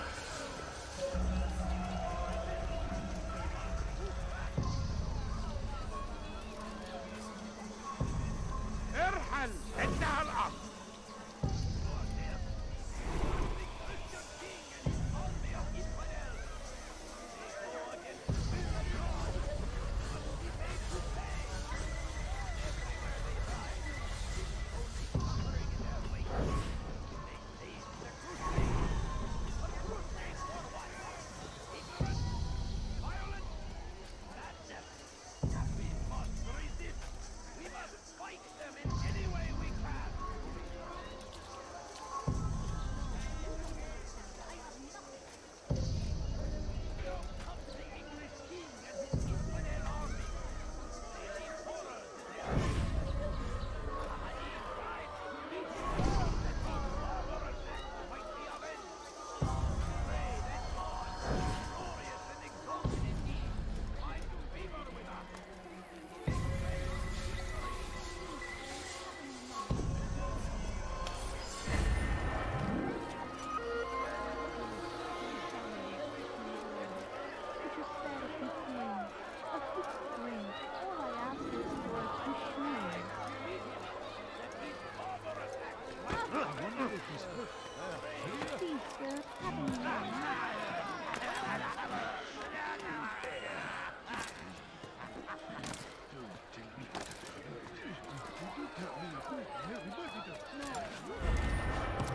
ارحل انتهى الأمر.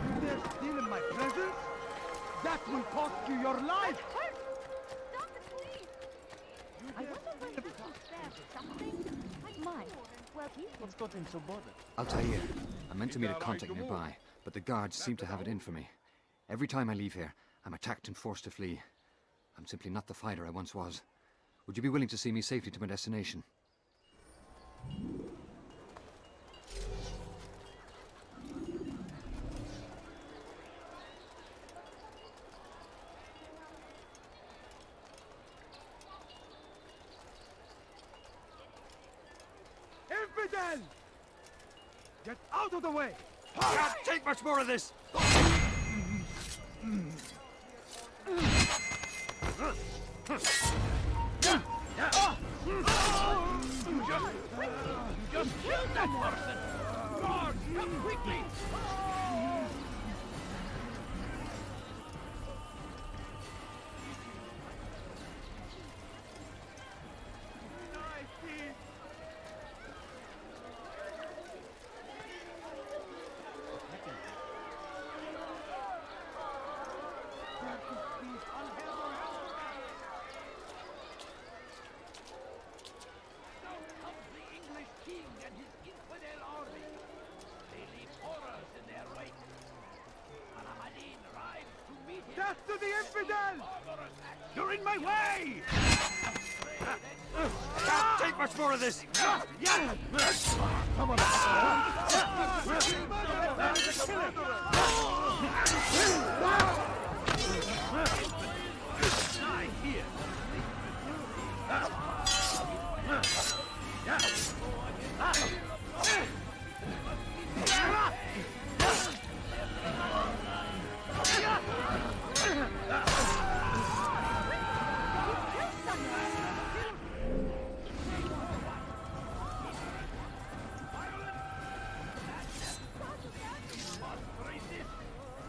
You dare steal in my presence? That will cost you your life! Stop it, please! I wonder why this was there. Something like mine. Well, what's got him so bothered? Altair, I meant to meet a contact nearby, but the guards seem to have it in for me. Every time I leave here, I'm attacked and forced to flee. I'm simply not the fighter I once was. Would you be willing to see me safely to my destination? Infidel! Get out of the way! Can't take much more of this! Just kill that person! Guard, come quickly! You're in my way! Can't take much more of this! Yeah! Come on! Die here!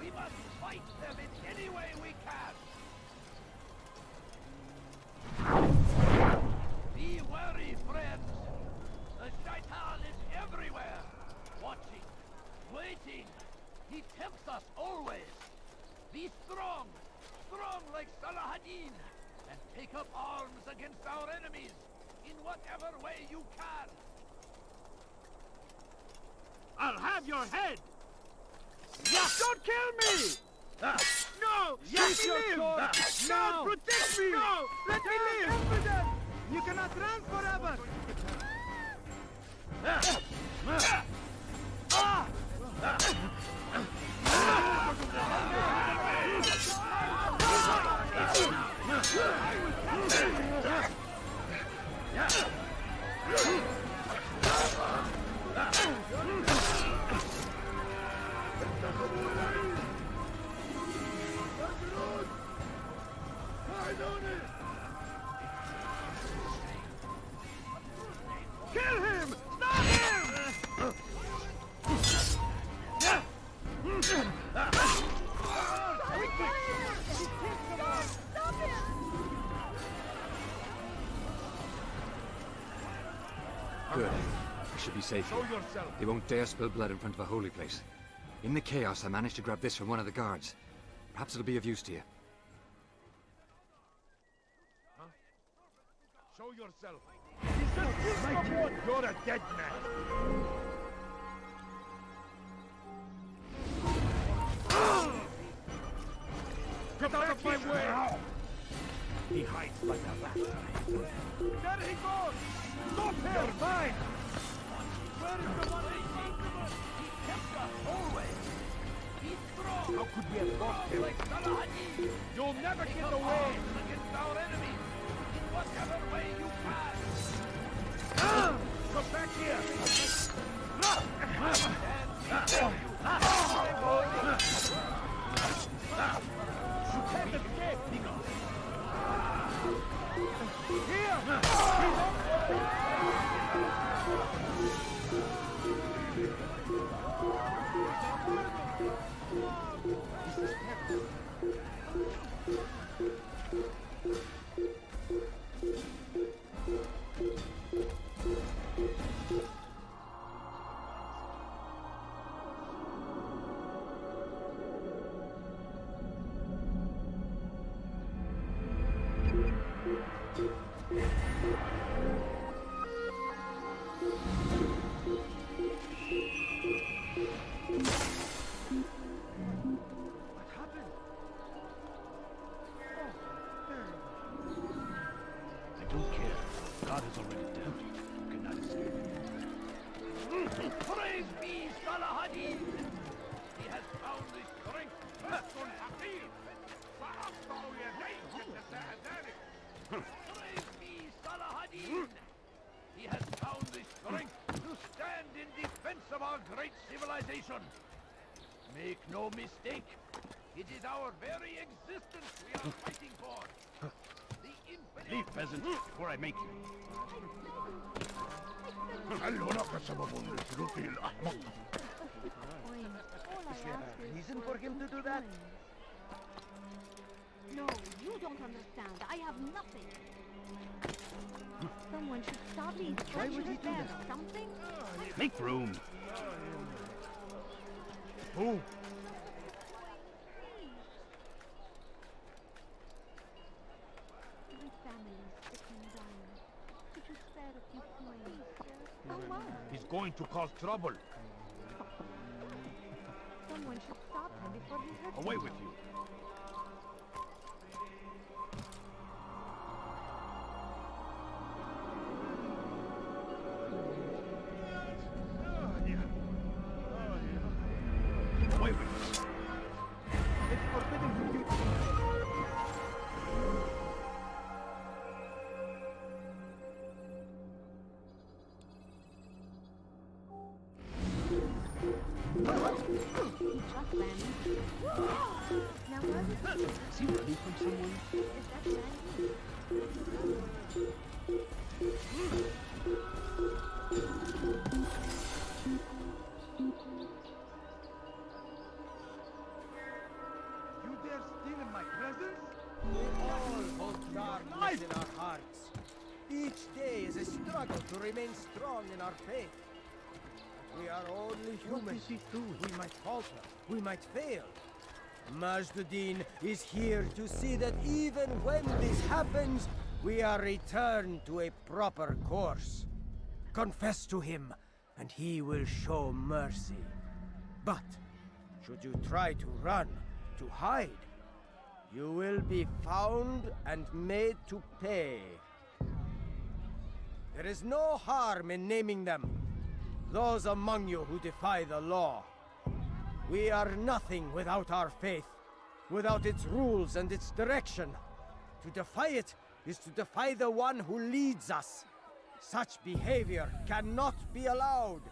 We must fight them in any way we can! Be wary, friends! The Shaitan is everywhere! Watching, waiting! He tempts us always! Be strong! Strong like Salahadin! And take up arms against our enemies! In whatever way you can! I'll have your head! Yeah. Don't kill me! No! Let me live! No! Protect me! No! Let me live! You cannot run forever! Kill him! Stop him! Good. I should be safe here. They won't dare spill blood in front of a holy place. In the chaos, I managed to grab this from one of the guards. Perhaps it'll be of use to you. Huh? Show yourself. You're a dead man. Get out of my way! He hides like a rat. There he goes! Stop him! You're mine! Where is the one he kept us always? He's strong! How could we have lost him? Like Salahadin! You'll never get away! Against our enemies! In whatever way you can! Come back here! You can't escape, Nico! Praise be Salahadin! He has found the strength Praise be Salahadin! He has found the strength to stand in defense of our great civilization. Make no mistake, it is our very existence we are fighting for. The infinite... Leave, peasant, before I make you. Is there a reason for him to do that? No, you don't understand. I have nothing. Someone should stop these. Why would he do that? Something? Make room. Who? My family's sick and dying. Could you spare a few coins, sir? How much? He's going to cause trouble. Someone should stop him before he hurts Away himself. with you. Just Vanny. Now where is he running from someone? Is that Vanny? You dare steal in my presence? We all hold darkness in our hearts. Each day is a struggle to remain strong in our faith. We are only human. What is he doing? We might falter. We might fail. Majd-Ddin is here to see that even when this happens, we are returned to a proper course. Confess to him, and he will show mercy. But should you try to run, to hide, you will be found and made to pay. There is no harm in naming them. Those among you who defy the law. We are nothing without our faith, without its rules and its direction. To defy it is to defy the one who leads us. Such behavior cannot be allowed.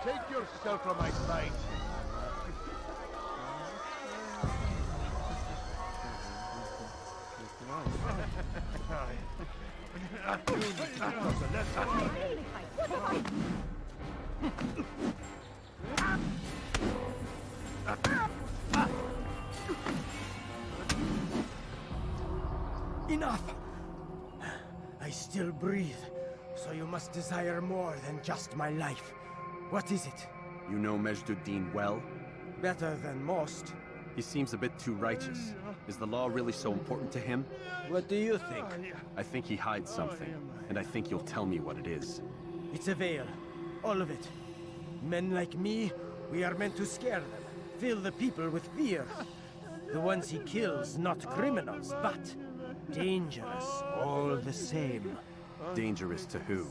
Take yourself from my sight. Enough! I still breathe, so you must desire more than just my life. What is it? You know Majd-Ddin well? Better than most. He seems a bit too righteous. Is the law really so important to him? What do you think? I think he hides something, and I think you'll tell me what it is. It's a veil. All of it. Men like me, we are meant to scare them, fill the people with fear. The ones he kills, not criminals, but dangerous all the same. Dangerous to who?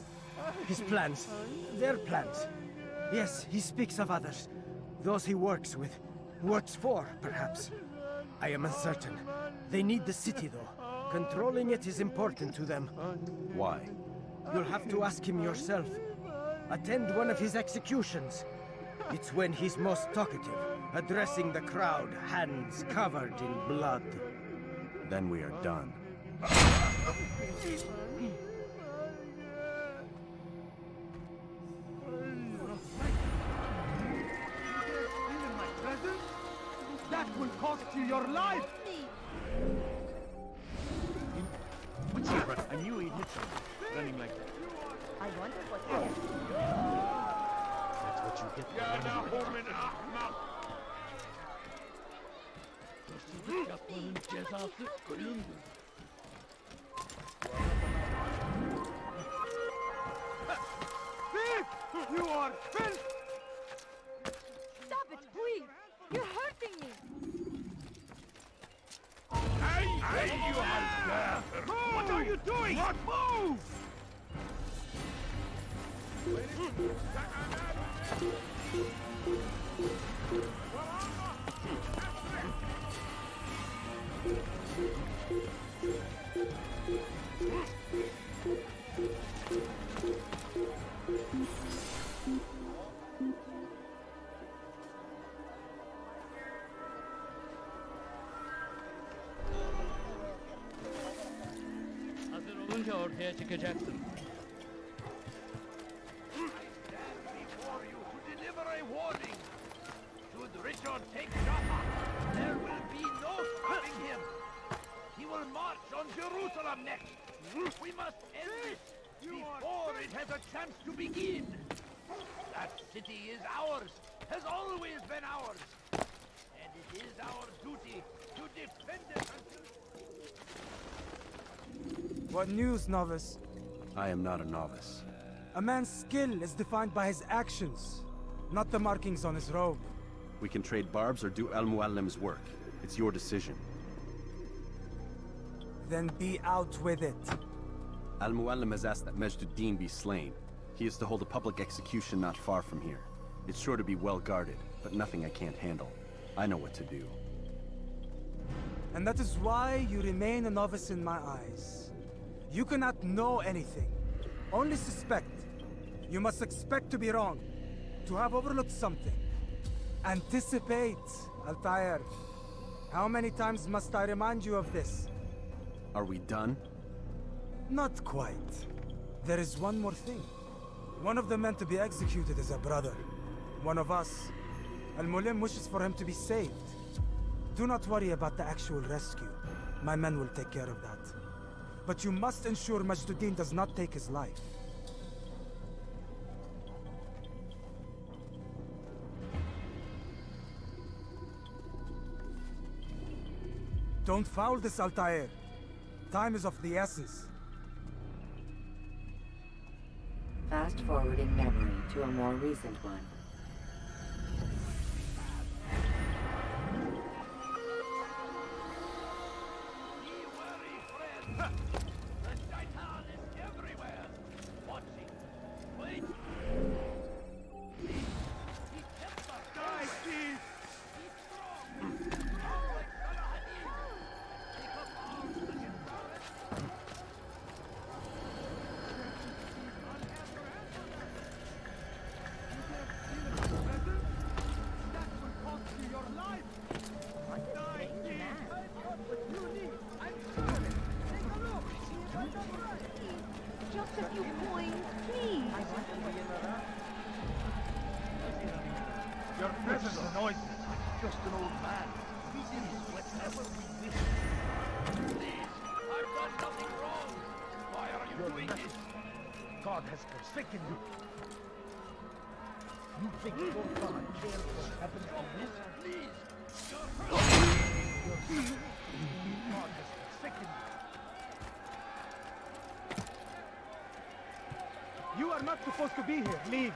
His plans. Their plans. Yes, he speaks of others. Those he works with. Works for, perhaps. I am uncertain. They need the city, though. Controlling it is important to them. Why? You'll have to ask him yourself. Attend one of his executions. It's when he's most talkative, addressing the crowd, hands covered in blood. Then we are done. That will cost you your life! I knew he'd hit something, running like that. I wonder what happened. That's what you get Thief! You are filth! Stop it, please! You're hurting me! Hey, you are What are you doing? What? Move! Hazır olunca ortaya çıkacaksın. Before you to deliver a warning. Should Richard take Jaffa, there will be no stopping him. He will march on Jerusalem next. We must end this before it has a chance to begin. That city is ours, has always been ours. And it is our duty to defend it until... What news, novice? I am not a novice. A man's skill is defined by his actions, not the markings on his robe. We can trade barbs or do Al-Muallim's work. It's your decision. Then be out with it. Al-Muallim has asked that Majd-Ddin be slain. He is to hold a public execution not far from here. It's sure to be well guarded, but nothing I can't handle. I know what to do. And that is why you remain a novice in my eyes. You cannot know anything, only suspect. You must expect to be wrong, to have overlooked something. Anticipate, Altair. How many times must I remind you of this? Are we done? Not quite. There is one more thing. One of the men to be executed is a brother. One of us. Al-Mulim wishes for him to be saved. Do not worry about the actual rescue. My men will take care of that. But you must ensure Majduddin does not take his life. Don't foul this, Altair. Time is of the essence. Fast-forwarding memory to a more recent one. The shaitan is everywhere. Watching, waiting. He tempts us. Die, Steve! He's strong. Just a few coins, please. Your presence annoys me. Just an old man. He's in his whatever we wish. Please, I've done nothing wrong. Why are you doing this? God has forsaken you. You think your God cares what happens to this? Please. God has forsaken you. You are not supposed to be here. Leave.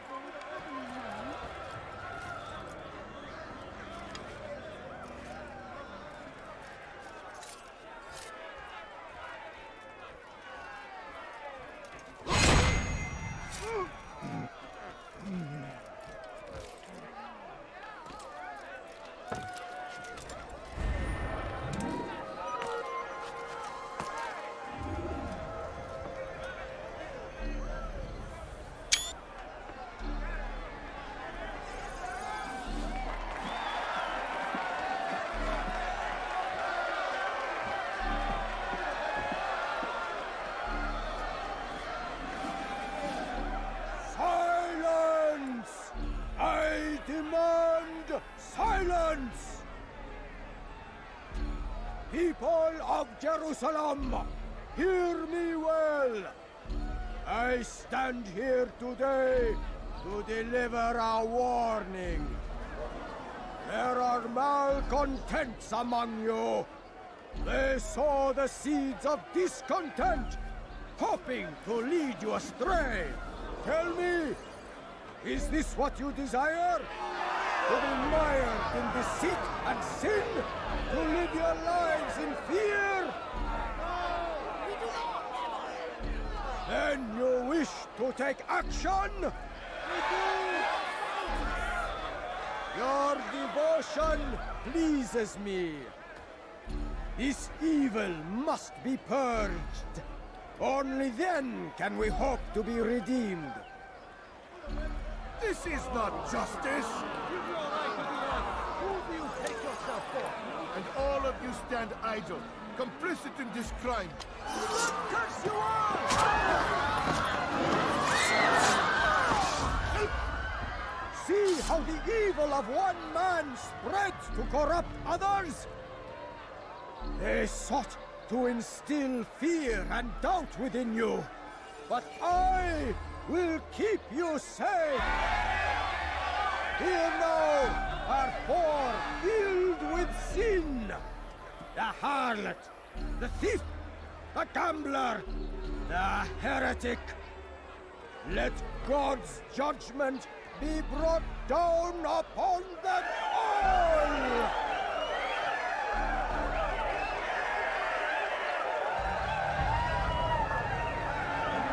Silence! People of Jerusalem, hear me well. I stand here today to deliver a warning. There are malcontents among you. They sow the seeds of discontent, hoping to lead you astray. Tell me, is this what you desire? To be mired in deceit and sin? To live your lives in fear? Then you wish to take action? Your devotion pleases me. This evil must be purged. Only then can we hope to be redeemed. This is not justice! Who do you take yourself for? And all of you stand idle, complicit in this crime. Curse you all! See how the evil of one man spreads to corrupt others? They sought to instill fear and doubt within you, but I will keep you safe. Here now are four filled with sin. The harlot, the thief, the gambler, the heretic. Let God's judgment be brought down upon them all!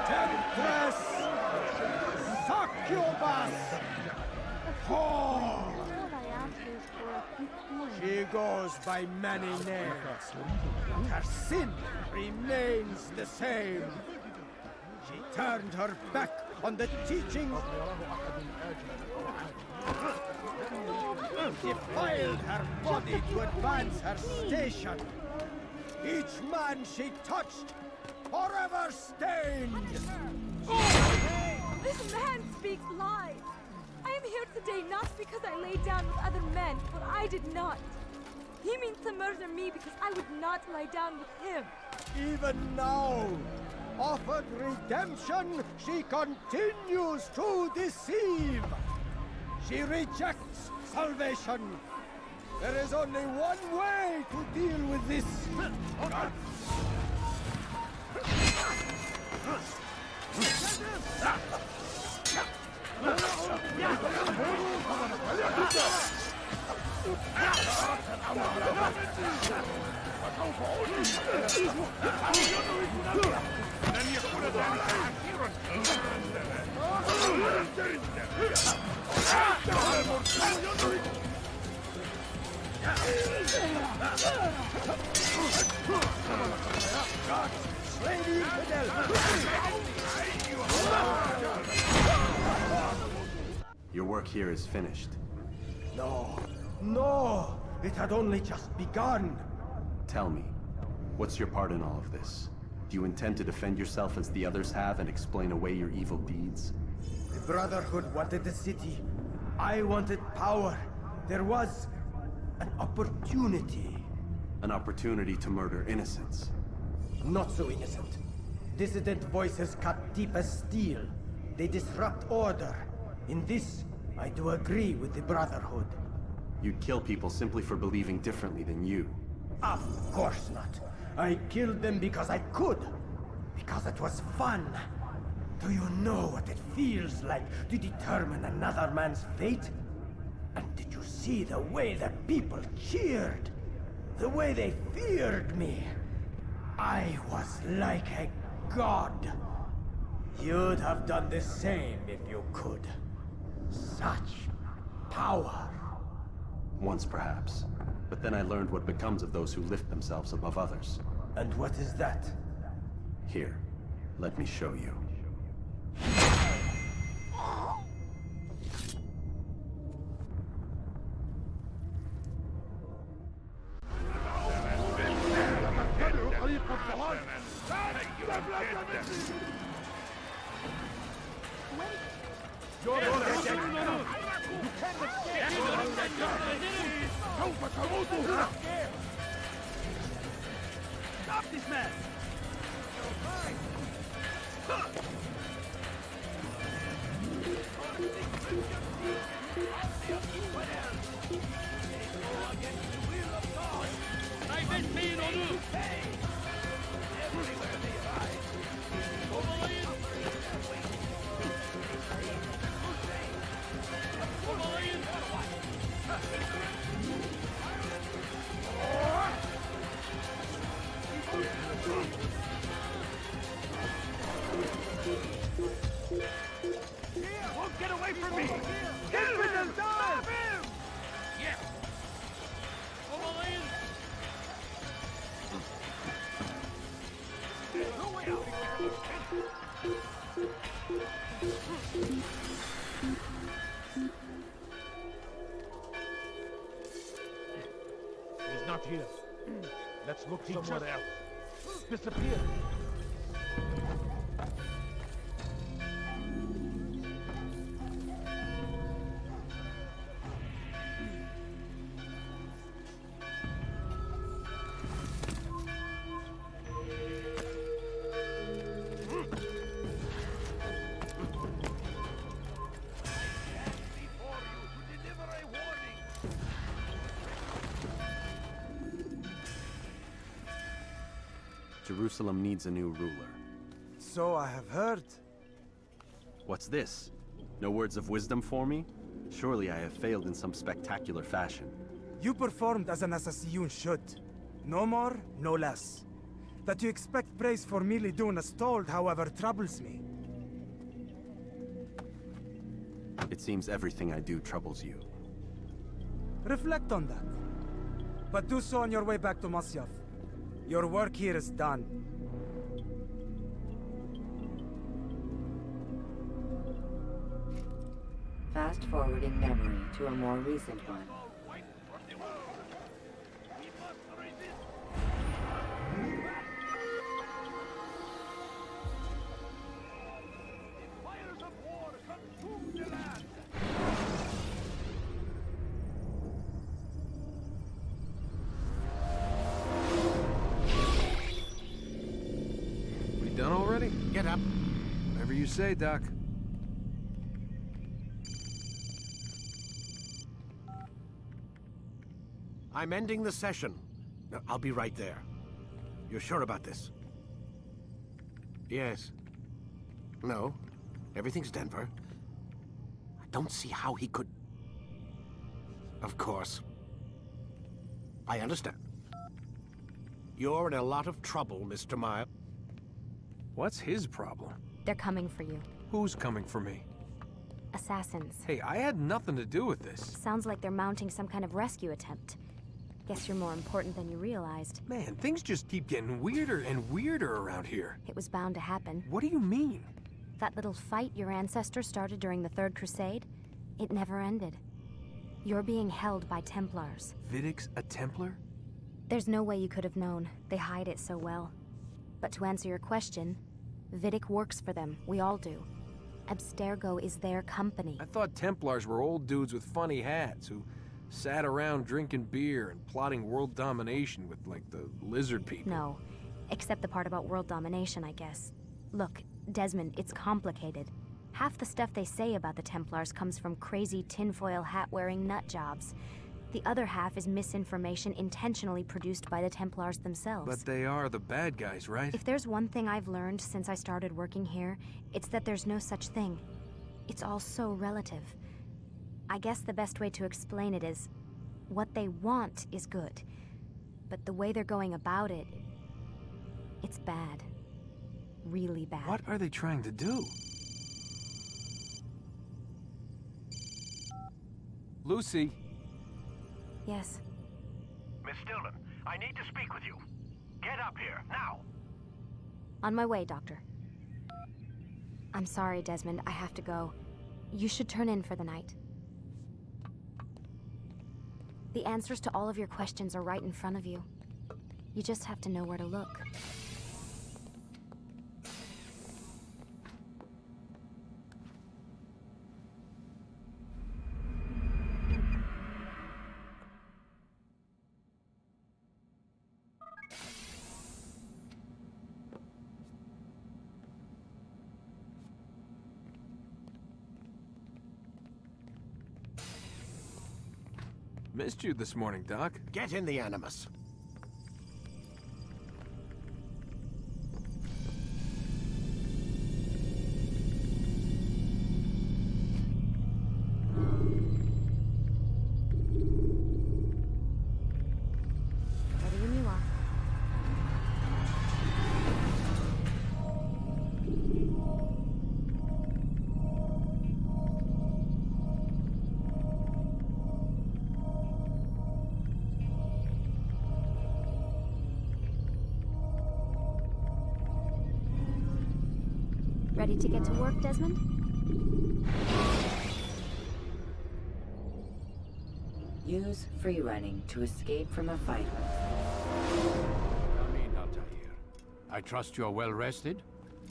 Temptress! Succubus! All I ask is for a few coins. She goes by many names, but her sin remains the same. She turned her back on the teachings, defiled her body to advance her station. Each man she touched, forever stained. This man speaks lies. I am here today not because I lay down with other men, for I did not. He means to murder me because I would not lie down with him. Even now, offered redemption, she continues to deceive. She rejects salvation. There is only one way to deal with this. Your work here is finished. No, it had only just begun. Tell me, what's your part in all of this? Do you intend to defend yourself as the others have and explain away your evil deeds? The Brotherhood wanted the city. I wanted power. There was an opportunity. An opportunity to murder innocents. Not so innocent. Dissident voices cut deep as steel. They disrupt order. In this, I do agree with the Brotherhood. You'd kill people simply for believing differently than you. Of course not. I killed them because I could. Because it was fun. Do you know what it feels like to determine another man's fate? And did you see the way the people cheered? The way they feared me? I was like a god. You'd have done the same if you could. Such power. Once perhaps. But then I learned what becomes of those who lift themselves above others. And what is that? Here, let me show you. Stop this man! Kaybetmeyin onu! Kovalayın! Kovalayın! Won't get away from me! Get rid of him! Stop him! Yes! Kovalayın! No way out! He's not here. Let's look somewhere else. Disappear. Jerusalem needs a new ruler. So I have heard. What's this? No words of wisdom for me? Surely I have failed in some spectacular fashion. You performed as an assassin should. No more, no less. That you expect praise for merely doing as told, however, troubles me. It seems everything I do troubles you. Reflect on that. But do so on your way back to Masyaf. Your work here is done. Fast-forwarding memory to a more recent one. We done already? Get up. Whatever you say, Doc. I'm ending the session. I'll be right there. You're sure about this? Yes. No. Everything's Denver. I don't see how he could... Of course. I understand. You're in a lot of trouble, Mr. Miles. What's his problem? They're coming for you. Who's coming for me? Assassins. Hey, I had nothing to do with this. Sounds like they're mounting some kind of rescue attempt. Guess you're more important than you realized. Man, things just keep getting weirder and weirder around here. It was bound to happen. What do you mean? That little fight your ancestors started during the Third Crusade, it never ended. You're being held by Templars. 𝗏𝗥𝗔 a Templar? There's no way you could have known. They hide it so well. But to answer your question, 𝗏𝗥 works for them. We all do. 𝗵𝗫𝗀𝗀 is their company. I thought Templars were old dudes with funny hats who sat around drinking beer and plotting world domination with, like, the lizard people. No, except the part about world domination, I guess. Look, Desmond, it's complicated. Half the stuff they say about the Templars comes from crazy tinfoil hat-wearing nut jobs. The other half is misinformation intentionally produced by the Templars themselves. But they are the bad guys, right? If there's one thing I've learned since I started working here, it's that there's no such thing. It's all so relative. I guess the best way to explain it is, what they want is good, but the way they're going about it, it's bad. Really bad. What are they trying to do? Lucy? Yes? Miss Stillman, I need to speak with you. Get up here, now! On my way, Doctor. I'm sorry, Desmond, I have to go. You should turn in for the night. The answers to all of your questions are right in front of you. You just have to know where to look. Missed you this morning, Doc. Get in the Animus. Ready when you are. Ready to get to work, Desmond? Use free running to escape from a fight. Come in, Altair. I trust you're well rested?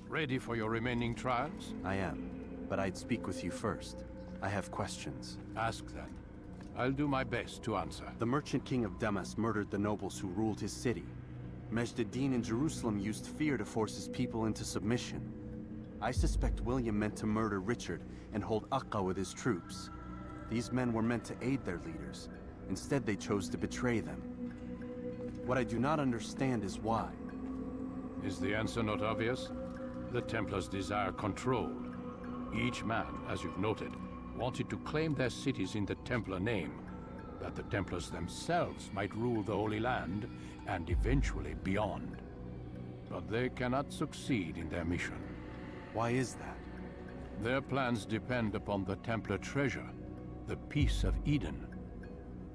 Ready for your remaining trials? I am, but I'd speak with you first. I have questions. Ask then. I'll do my best to answer. The merchant king of Damas murdered the nobles who ruled his city. Majd-ad-Din in Jerusalem used fear to force his people into submission. I suspect William meant to murder Richard and hold Aqqa with his troops. These men were meant to aid their leaders. Instead, they chose to betray them. What I do not understand is why. Is the answer not obvious? The Templars desire control. Each man, as you've noted, wanted to claim their cities in the Templar name, that the Templars themselves might rule the Holy Land and eventually beyond. But they cannot succeed in their mission. Why is that? Their plans depend upon the Templar treasure, the Peace of Eden.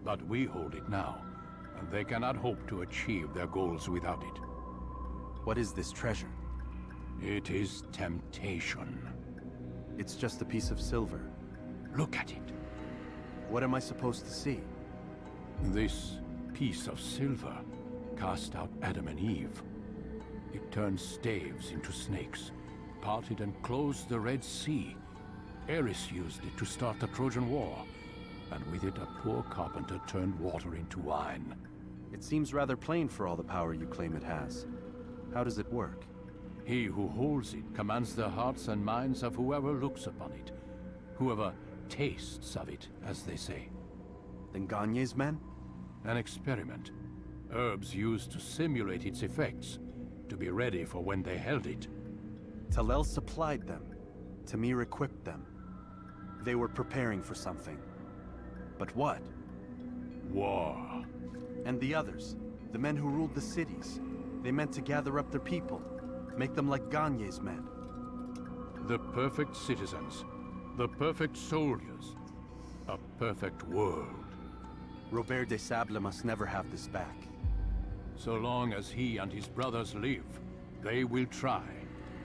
But we hold it now, and they cannot hope to achieve their goals without it. What is this treasure? It is temptation. It's just a piece of silver. Look at it. What am I supposed to see? This piece of silver cast out Adam and Eve. It turned staves into snakes, parted and closed the Red Sea. Eris used it to start the Trojan War, and with it a poor carpenter turned water into wine. It seems rather plain for all the power you claim it has. How does it work? He who holds it commands the hearts and minds of whoever looks upon it, whoever tastes of it, as they say. Then Gagne's men? An experiment. Herbs used to simulate its effects, to be ready for when they held it. 𝗕𝗨 supplied them. Ymir equipped them. They were preparing for something. But what? War. And the others, the men who ruled the cities, they meant to gather up their people, make them like Gagne's men. The perfect citizens, the perfect soldiers, a perfect world. Robert de Sable must never have this back. So long as he and his brothers live, they will try.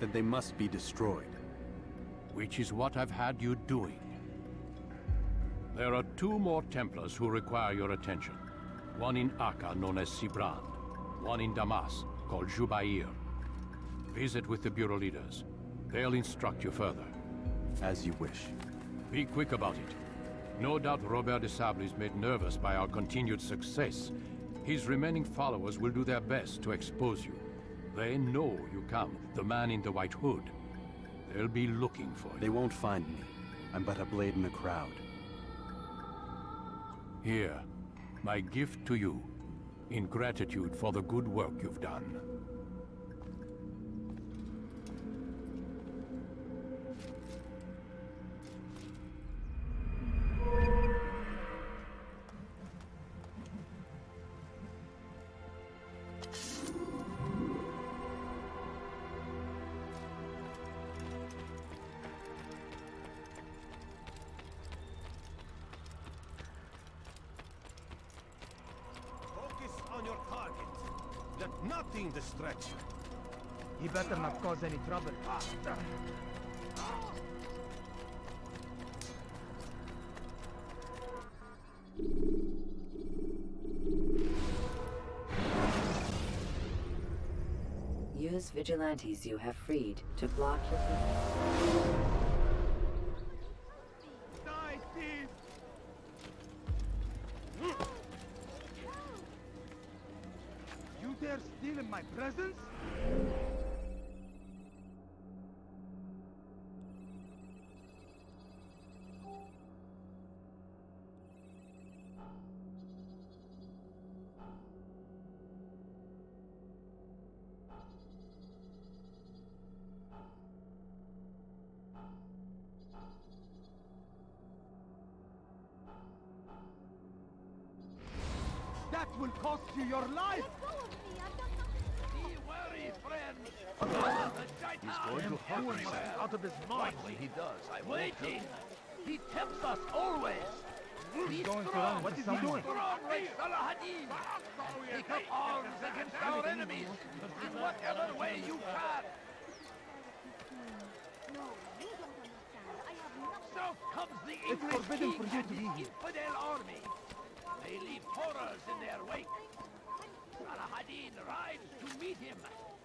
Then they must be destroyed. Which is what I've had you doing. There are 2 more Templars who require your attention. One in Acre, known as Sibrand. One in Damas, called Jd'B'Ahyr. Visit with the Bureau leaders. They'll instruct you further. As you wish. Be quick about it. No doubt Robert de Sable is made nervous by our continued success. His remaining followers will do their best to expose you. They know you come, the man in the white hood. They'll be looking for you. They won't find me. I'm but a blade in the crowd. Here, my gift to you, in gratitude for the good work you've done. Nothing distracts you. He better not cause any trouble. Use vigilantes you have freed to block your... Die, thief! You dare steal in my presence? That will cost you your life! Be wary, friends! He's going to hurt himself out of his mind when he does. I'm waiting! He tempts us always! He's going to run. What is he doing? Strong like Saladin! Take up arms against our enemies in whatever way you can! So comes the English king and his infidel army. They leave horrors in their wake. Saladin rides to meet him,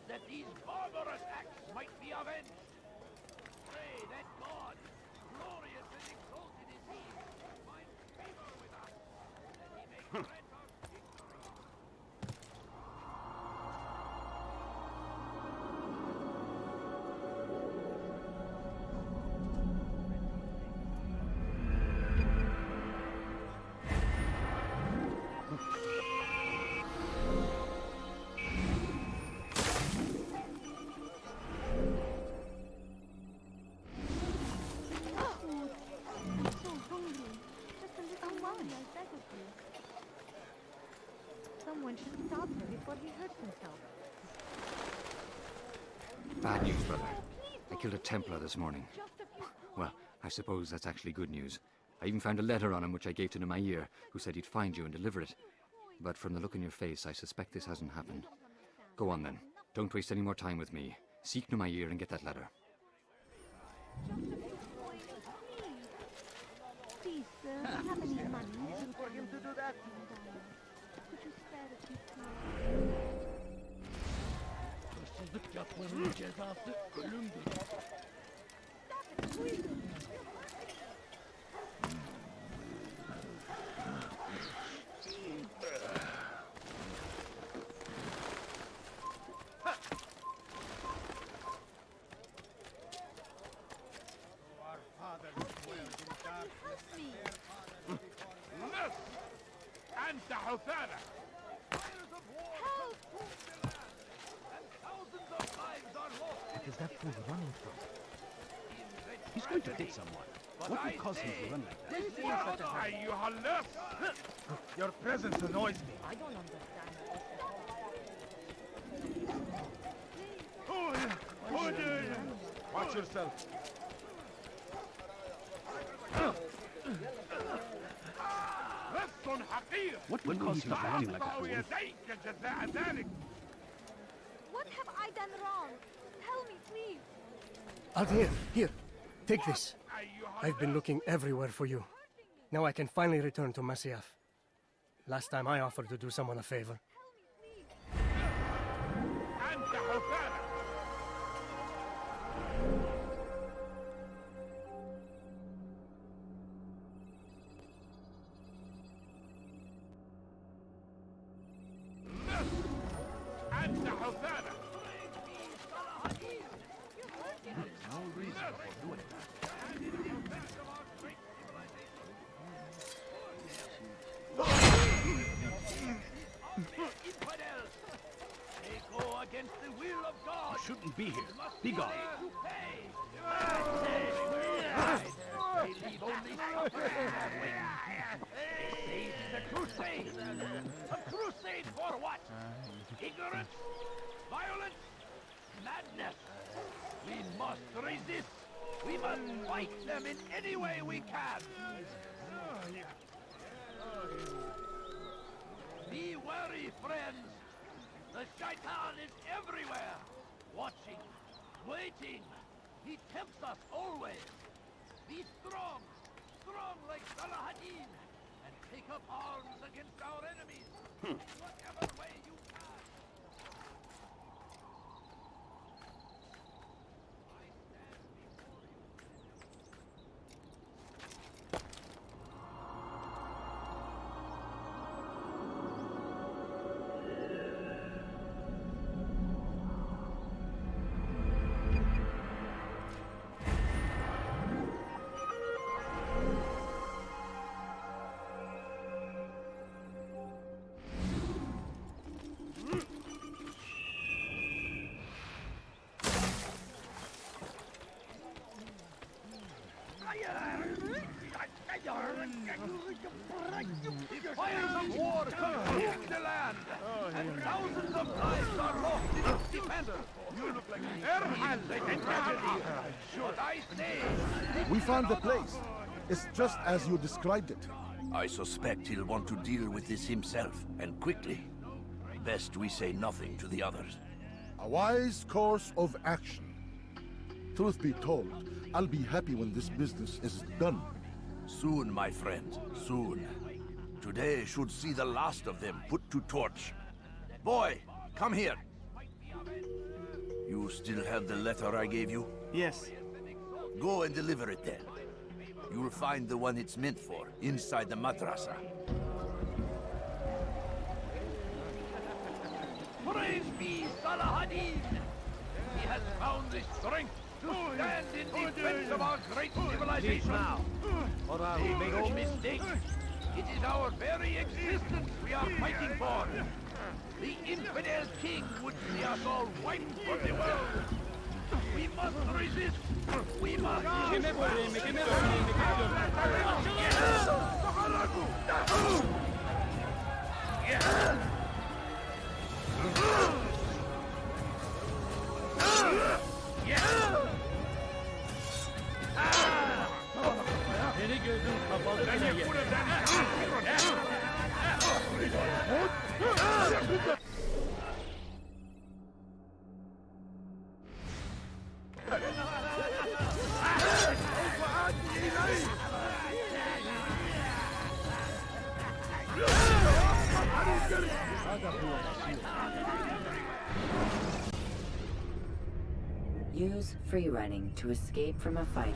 that these barbarous acts might be avenged. Pray that God, glorious and exalted is he, find favor with us, that he may grant us victory. Someone should stop her before he hurts himself. Bad news, brother. I killed a Templar this morning. Just a few Well, I suppose that's actually good news. I even found a letter on him which I gave to 𝗦𝗫𝗓, who said he'd find you and deliver it. But from the look in your face, I suspect this hasn't happened. Go on then. Don't waste any more time with me. Seek 𝗦𝗫𝗓 and get that letter. Please, sir, do you have any money? Easy for him to do that. Could you spare a few أنت حثالة. What is that fool running from? He's going to hit someone. What would cause him to run like that? أيها اللص. Your presence annoys me. I don't understand. Watch yourself. What would cause him to run like that? What have I done wrong? Tell me, please. Altair, here, take this. I've been looking everywhere for you. Now I can finally return to Masyaf. Last time I offered to do someone a favor. They go against the will of God. You shouldn't be here. Be gone. They leave only suffering in their wake. They say it is a crusade. A crusade for what? Ignorance? Violence? Madness? We must resist. We must fight them in any way we can. Be wary, friends. The shaitan is everywhere, watching, waiting. He tempts us always. Be strong, strong like 𝗪𝗪, and take up arms against our enemies. In whatever way you can. The fires of war consume the land, and thousands of lives are lost in its defense. You look like What I say. We found the place. It's just as you described it. I suspect he'll want to deal with this himself, and quickly. Best we say nothing to the others. A wise course of action. Truth be told, I'll be happy when this business is done. Soon, my friend, soon. Today should see the last of them put to torch. Boy, come here. You still have the letter I gave you? Yes. Go and deliver it then. You'll find the one it's meant for, inside the madrasa. Praise be 𝗪𝗪. He has found the strength to stand in defense of our great civilization. Now, make no mistake, it is our very existence we are fighting for. The infidel king would see us all wiped from the world. We must resist. We must. Yeah. Use free running to escape from a fight.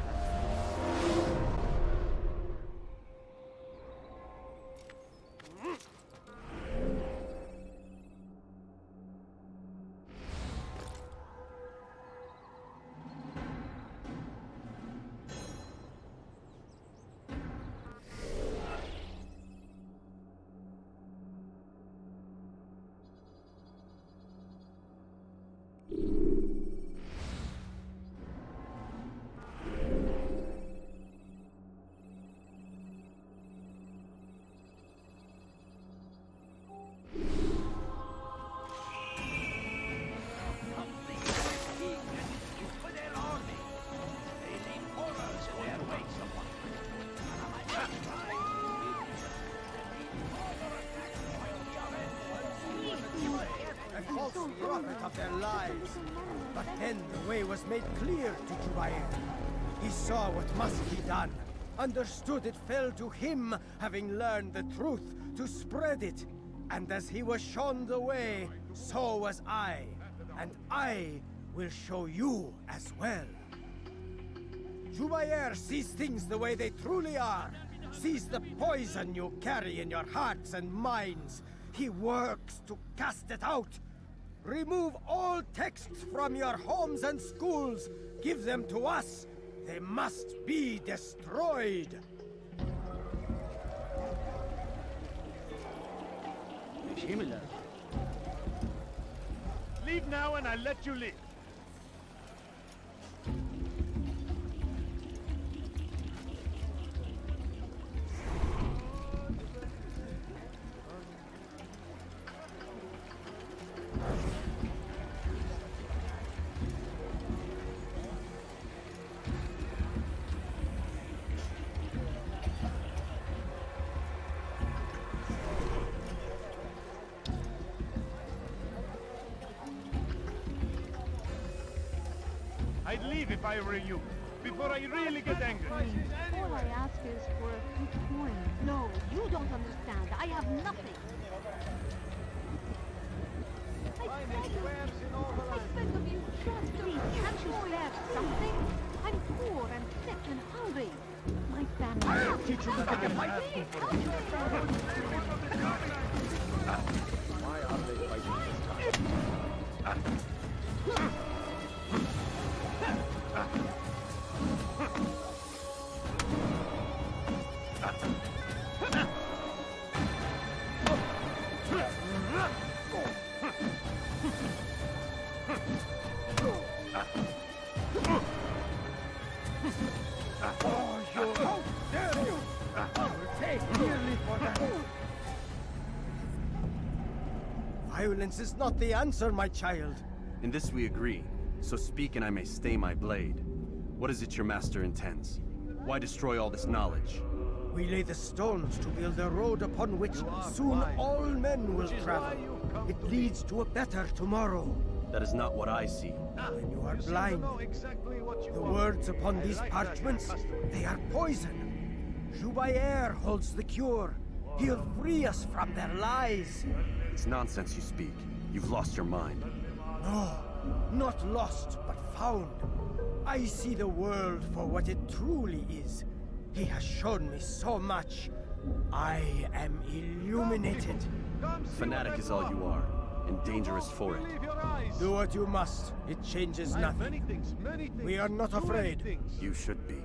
Prophet of their lives. But then the way was made clear to 𝗔𝗍𝗏. He saw what must be done, understood it fell to him, having learned the truth, to spread it. And as he was shown the way, so was I. And I will show you as well. 𝗔𝗍𝗏 sees things the way they truly are, sees the poison you carry in your hearts and minds. He works to cast it out. Remove all texts from your homes and schools. Give them to us. They must be destroyed. Leave now and I'll let you live. I'd leave if I were you, before I really get angry. All I ask is for a few coins. No, you don't understand. I have nothing. I beg of you, just please, can't you spare something? I'm poor and sick and hungry. My family... I'll teach you that I can fight. Why are they fighting this time? Violence is not the answer, my child. In this we agree. So speak and I may stay my blade. What is it your master intends? Why destroy all this knowledge? We lay the stones to build a road upon which soon all men will travel. It leads to a better tomorrow. That is not what I see. When you are blind, the words upon these parchments, they are poison. 𝗔𝗍𝗏 holds the cure. He'll free us from their lies. It's nonsense you speak. You've lost your mind. No, not lost, but found. I see the world for what it truly is. He has shown me so much. I am illuminated. Fanatic is all you are, and dangerous for it. Do what you must. It changes nothing. We are not afraid. You should be.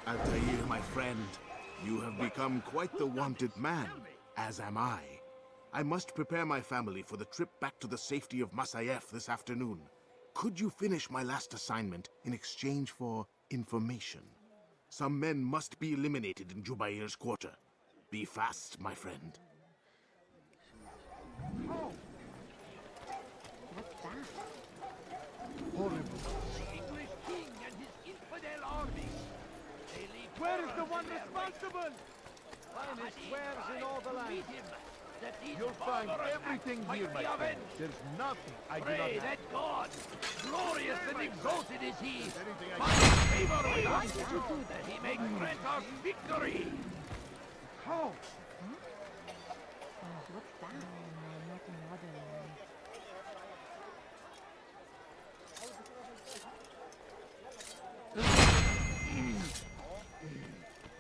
Altair, my friend, you have become quite the wanted man, as am I. I must prepare my family for the trip back to the safety of Masyaf this afternoon. Could you finish my last assignment in exchange for information? Some men must be eliminated in 𝗔𝗍𝗏's quarter. Be fast, my friend. what's that? Horrible. The English king and his infidel army. They leave Where is the one their responsible? Finest wares in all the land. You'll find everything here, my friend. There's nothing I do not Pray have. that God, glorious and exalted is He, find favor with us, that He may grant us victory. How? What's that?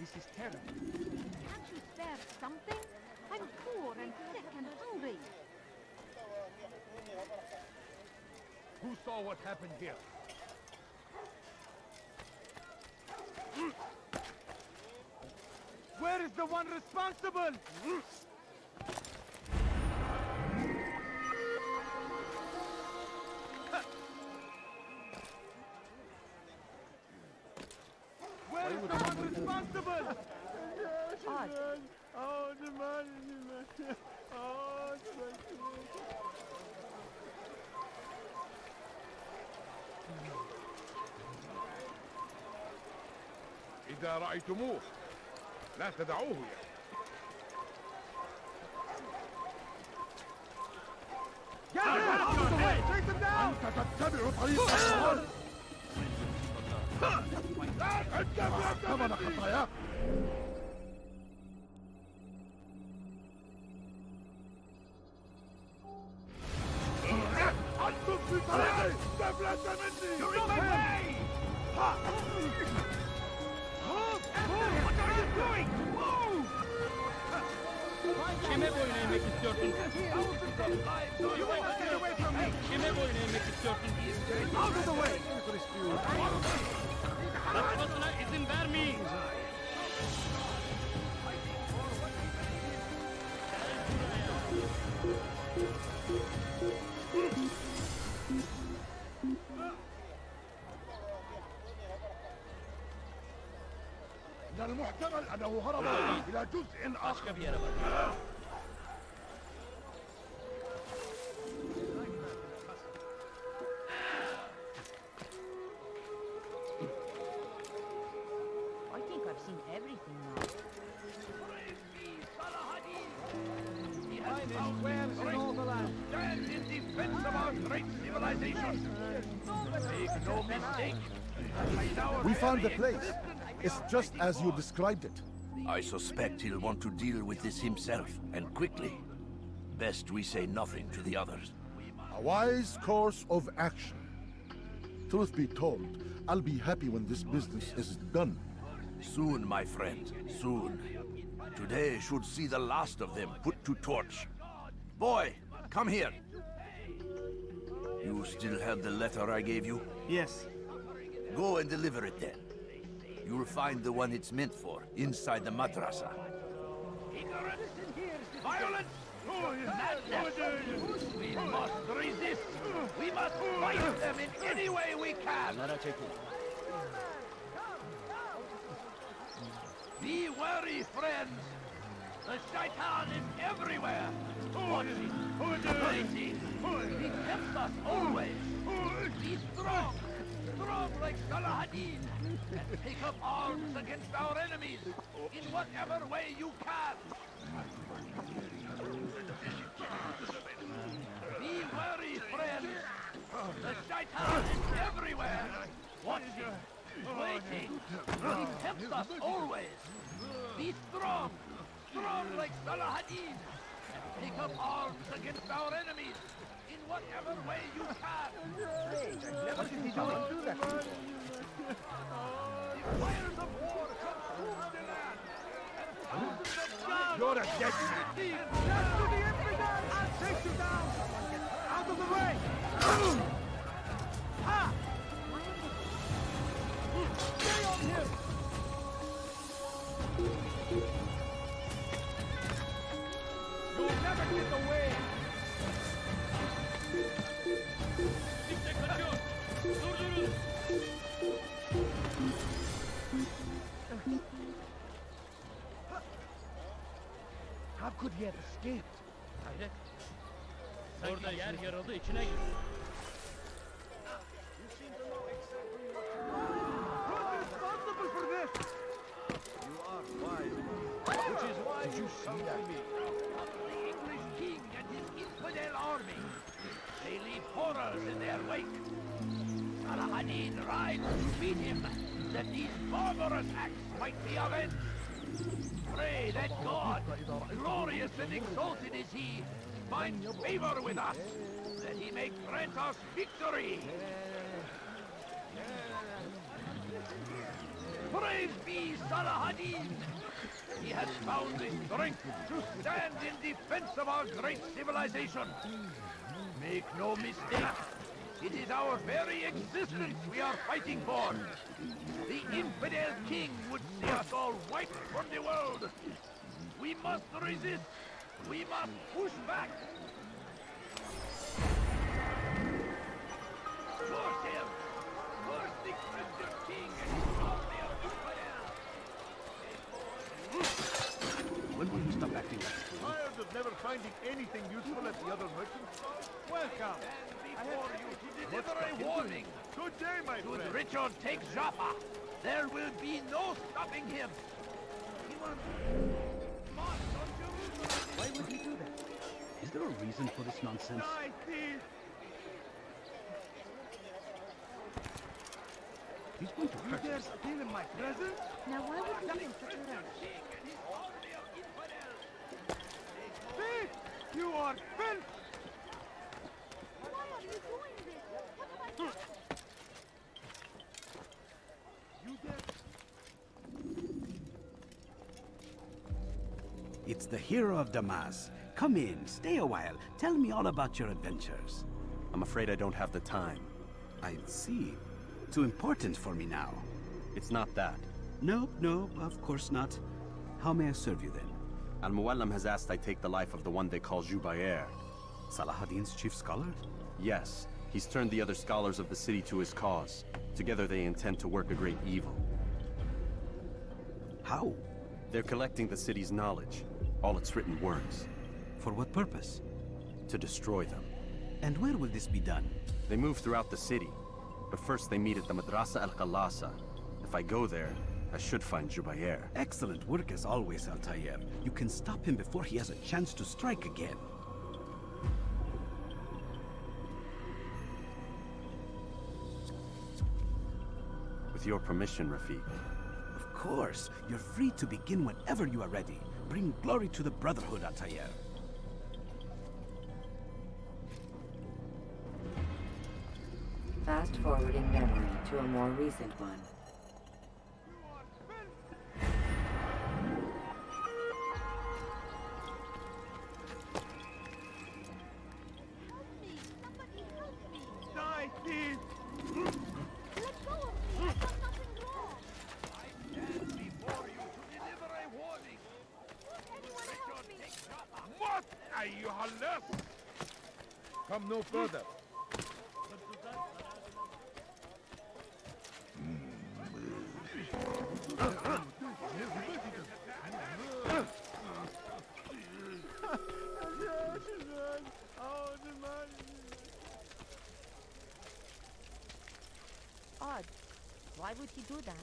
This is terrible. Can't you spare something? I'm poor and sick and hungry. Who saw what happened here? Where is the one responsible? Where is the one responsible? إذا رأيتموه لا تدعوه Get him out of the way! Take them down! أنت تتبع طريق الشر. ثمن خطاياك. أنتم في طريقي. تفلت مني. You're in my way! What are you doing? Move! Kime boyun eğmek istiyorsun? Get away from me! Kime boyun eğmek istiyorsun? Out of the way! Kaçmasına izin vermeyin. من المحتمل أنه هرب إلى جزء آخر. I think I've seen everything now. He has found wares in all the land. Stand in defense of our great civilization. Make no mistake. We found the place. It's just as you described it. I suspect he'll want to deal with this himself, and quickly. Best we say nothing to the others. A wise course of action. Truth be told, I'll be happy when this business is done. Soon, my friend, soon. Today should see the last of them put to torch. Boy, come here. You still have the letter I gave you? Yes. Go and deliver it then. You'll find the one it's meant for, inside the madrasa. Ignorance, violence, madness. We must resist. We must fight them in any way we can. Be wary, friends. The shaitan is everywhere. Watching, waiting. He tempts us always. Be strong, strong like 𝗏𝗏 and take up arms against our enemies in whatever way you can. Be wary, friends. The shaitan is everywhere. Watching, waiting. He tempts us always. Be strong, strong like 𝗏𝗏 and take up arms against our enemies in whatever way you can. What did he do that? The fires of war consume the land. And thousands of guns. You're a dead man. Death to the infidel! I'll take you down! Out of the way! Ha! Stay on him! You'll never get away! How could he have escaped? Orada yer yarıldı, içine gir. Who's responsible for this? You are wise, which is why you come to me. The English king and his infidel army. They leave horrors in their wake. Saladin rides to meet him, that these barbarous acts might be avenged. Pray that God, glorious and exalted is he, finds favor with us, that he may grant us victory. Praise be Saladin! He has found the strength to stand in defense of our great civilization. Make no mistake, it is our very existence we are fighting for. The infidel king would see us all wiped from the world. We must resist. We must push back. Force him! Force the Christian king and his army of infidels! When will you stop acting like a fool? Tired of never finding anything useful at the other merchants? Welcome. Before you to deliver a warning. Good day, my friend. Should Richard take Joppa, there will be no stopping him. He wants march on Jerusalem. Why would he do that? Is there a reason for this nonsense? Die, thief! He's going to You hurt dare us. steal in my presence? Now why would he be in such a rush? Thief! You are filth! Why are you doing this? What have I done? You dare... It's the hero of Damas. Come in, stay a while. Tell me all about your adventures. I'm afraid I don't have the time. I see. Too important for me now. It's not that. No, of course not. How may I serve you then? Al-Muallim has asked I take the life of the one they call 𝗔𝗍𝗏. Saladin's chief scholar? Yes. He's turned the other scholars of the city to his cause. Together they intend to work a great evil. How? They're collecting the city's knowledge. All its written words. For what purpose? To destroy them. And where will this be done? They move throughout the city. But first they meet at the Madrasa al-Khalasa. If I go there, I should find 𝗔𝗍𝗏. Excellent work as always, Altair. You can stop him before he has a chance to strike again. With your permission, Rafiq. Of course. You're free to begin whenever you are ready. Bring glory to the Brotherhood, Altair. Fast-forwarding memory to a more recent one. Die, thief! Let go of me! I've done nothing wrong! I stand before you to deliver a warning. Anyone help me! What? أيها اللص! Come no further. Odd. Why would he do that?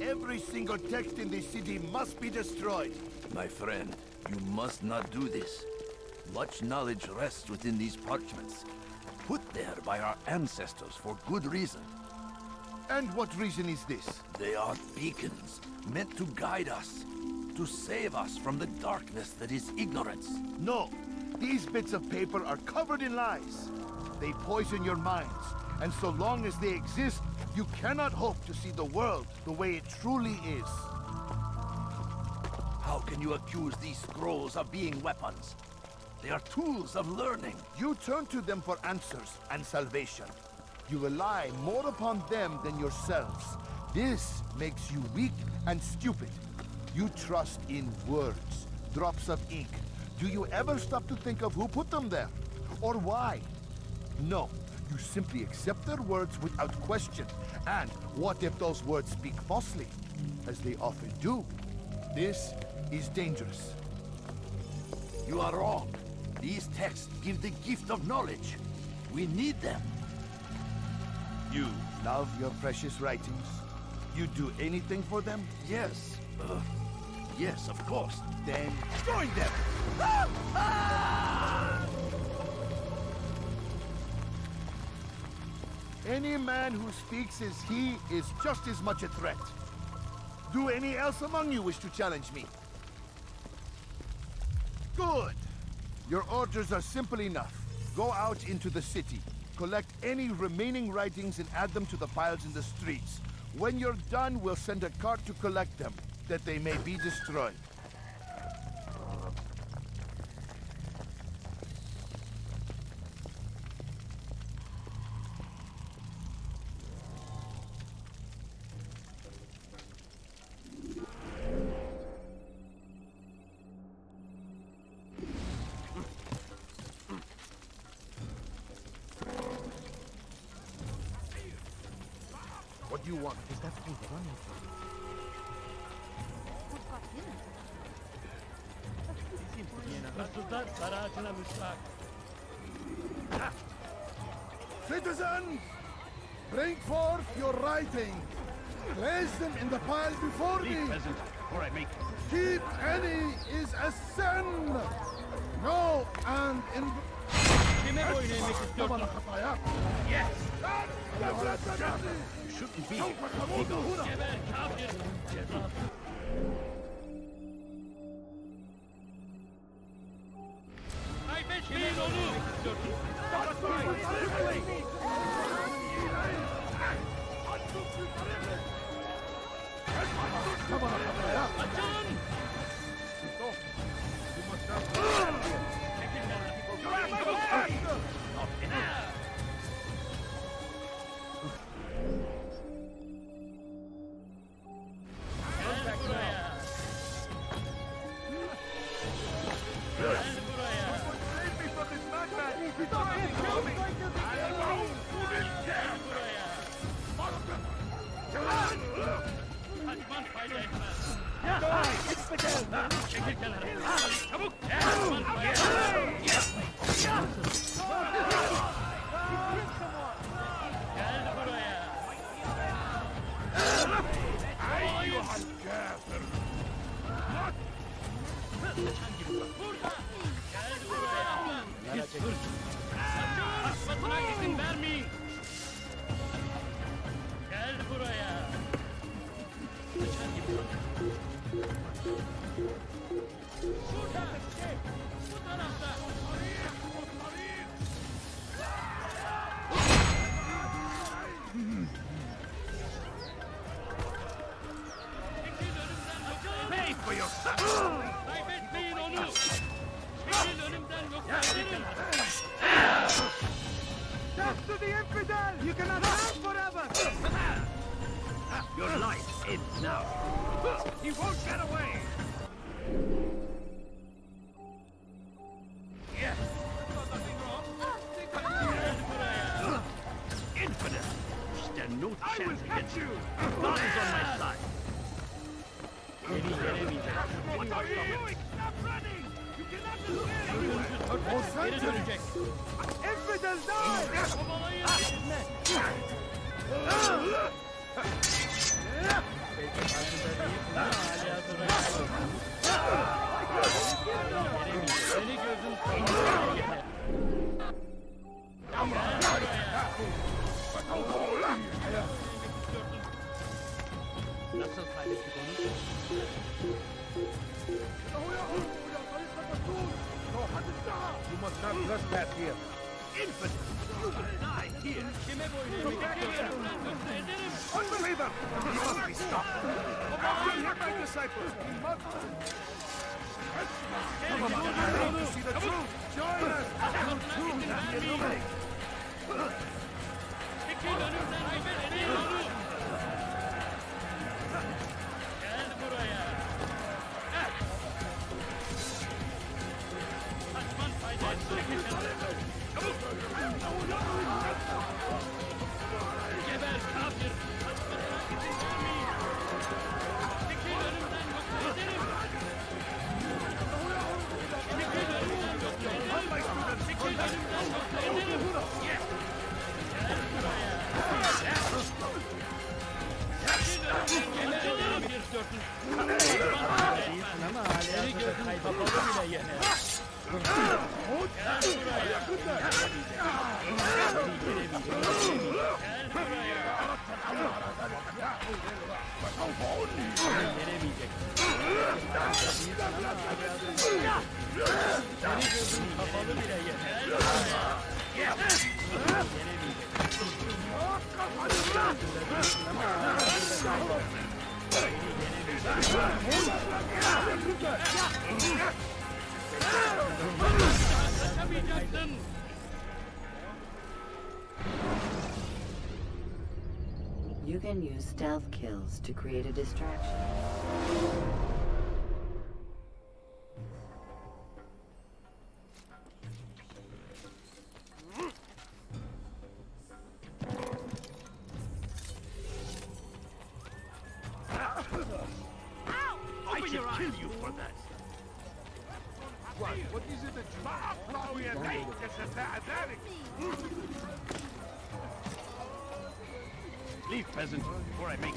Every single text in the city must be destroyed. My friend, you must not do this. Much knowledge rests within these parchments, put there by our ancestors for good reason. And what reason is this? They are beacons, meant to guide us, to save us from the darkness that is ignorance. No, these bits of paper are covered in lies. They poison your minds, and so long as they exist, you cannot hope to see the world the way it truly is. How can you accuse these scrolls of being weapons? They are tools of learning. You turn to them for answers and salvation. You rely more upon them than yourselves. This makes you weak and stupid. You trust in words, drops of ink. Do you ever stop to think of who put them there? Or why? No, you simply accept their words without question. And what if those words speak falsely? As they often do. This is dangerous. You are wrong. These texts give the gift of knowledge. We need them. You love your precious writings? You do anything for them? Yes. Yes, of course. Then join them! Any man who speaks as he is just as much a threat. Do any else among you wish to challenge me? Good. Your orders are simple enough. Go out into the city. Collect any remaining writings and add them to the piles in the streets. When you're done, we'll send a cart to collect them, that they may be destroyed. What do you want? Is that fool running from? What got him? He seems to be in a hurry. Citizens, bring forth your writing. Place them in the pile before me. Leave, peasant, or I make you. Keep any is a sin. No, and in... Yes! You shouldn't be here. Pay for yourself! Kaybetmeyin onu! Çekil önümden yoksa veririm! Death to the infidel! You cannot live forever! Your life ends now. He won't get away! Yes! Infidel! You stand no chance against you! God is on my side! What are you doing? Stop running! You cannot escape! Infidel die! path here. Infant! You will die here! Unbeliever! He must be stopped! You're not my disciples! He must... Come on, I need to see the truth! Join us! You too can be illuminated! You can use stealth kills to create a distraction. I can kill you for that! What is it that Leave, peasant, before I make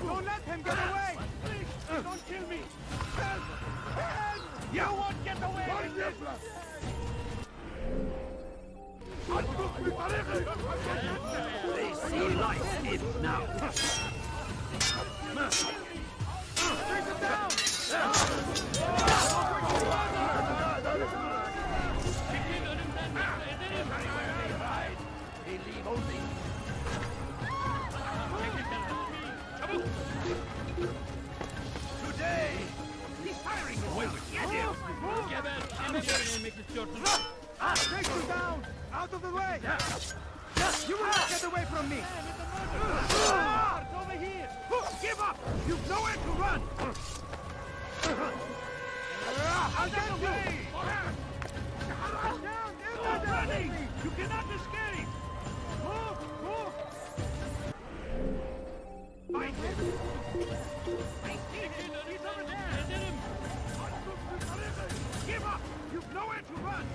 Don't let him get away! Please, don't kill me! Help! Help! You won't get away! They see life in now. Bring them down! They leave only. Today, he's firing away. Get him! Take you down! Out of the way! You will not get away from me! Over here! Give up! You've nowhere to run! I'll get you! Stop running! You cannot escape! Move! Move! Fight him! He's over there! Give up! You've nowhere to run!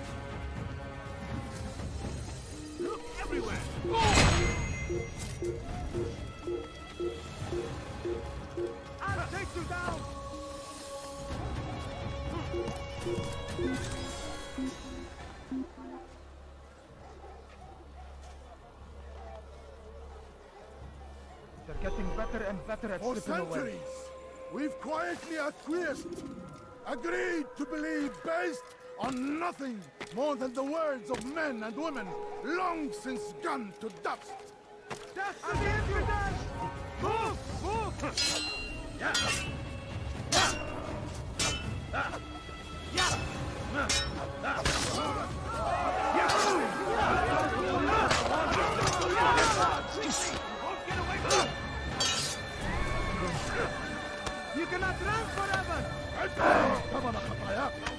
Look everywhere! I'll take you down! They're getting better and better at For slipping away. centuries, we've quietly acquiesced, agreed to believe based on nothing more than the words of men and women long since gone to dust. That's the infidels! Move! Move! You cannot run forever! Come on, 𝗏𝗏𝗏𝗏𝗏.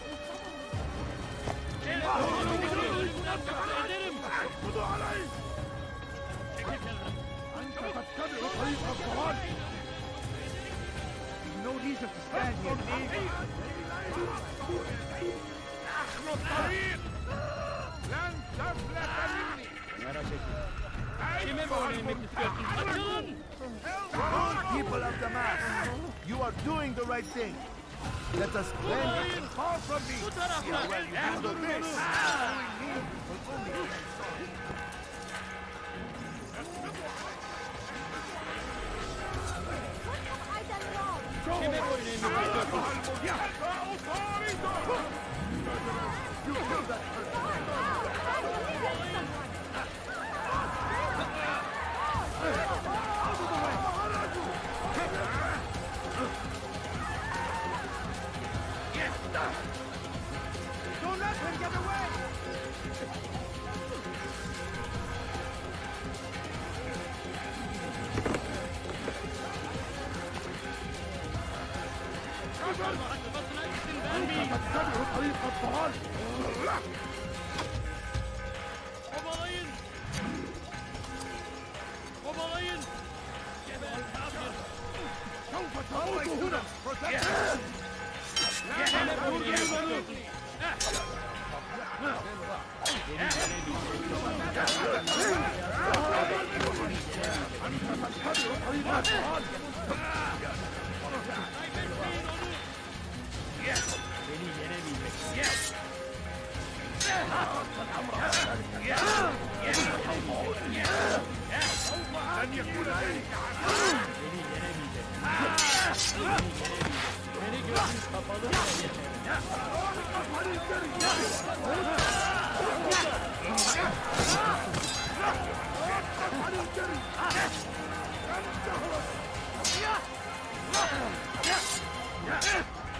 People of Damas, you are doing the right thing. Let us blend it. Far from me. See how well you handle this. Don't let him get away!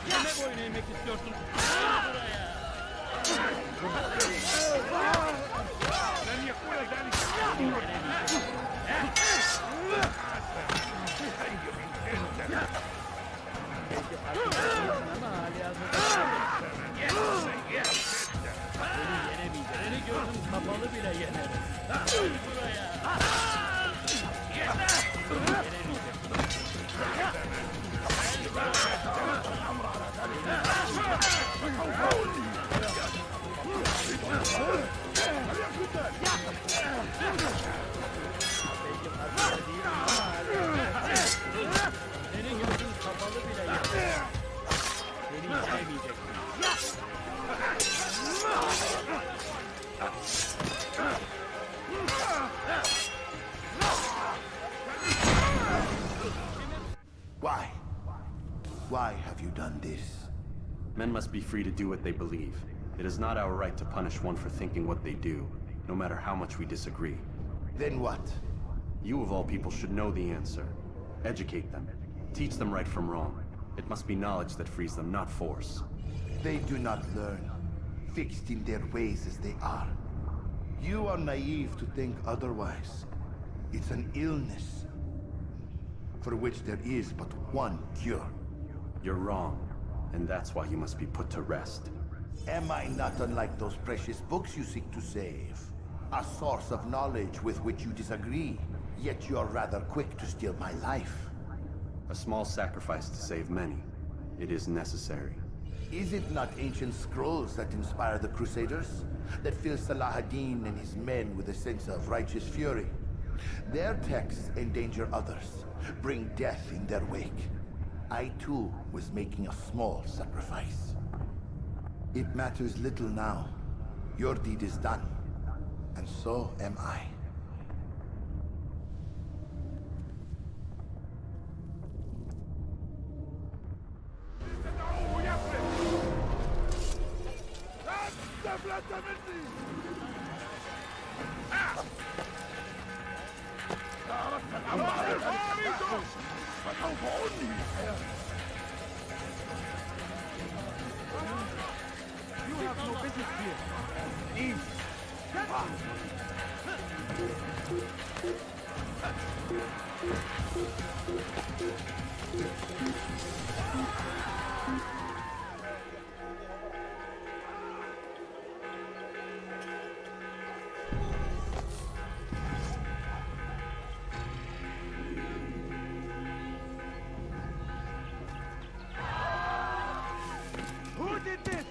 Ne boyun eğmek istiyorsun? Seni gördüm kapalı bile yenerim. Buraya. Seni gördüm kapalı bile yenerim. Seni yenemeyeceksin. Why? Why have you done this? Men must be free to do what they believe. It is not our right to punish one for thinking what they do, no matter how much we disagree. Then what? You of all people should know the answer. Educate them. Teach them right from wrong. It must be knowledge that frees them, not force. They do not learn, fixed in their ways as they are. You are naive to think otherwise. It's an illness for which there is but one cure. You're wrong, and that's why you must be put to rest. Am I not unlike those precious books you seek to save? A source of knowledge with which you disagree, yet you're rather quick to steal my life. A small sacrifice to save many. It is necessary. Is it not ancient scrolls that inspire the Crusaders? That fill Salah ad-Din and his men with a sense of righteous fury? Their texts endanger others, bring death in their wake. I too was making a small sacrifice. It matters little now. Your deed is done, and so am I. You have no business here. Eat. Who did this?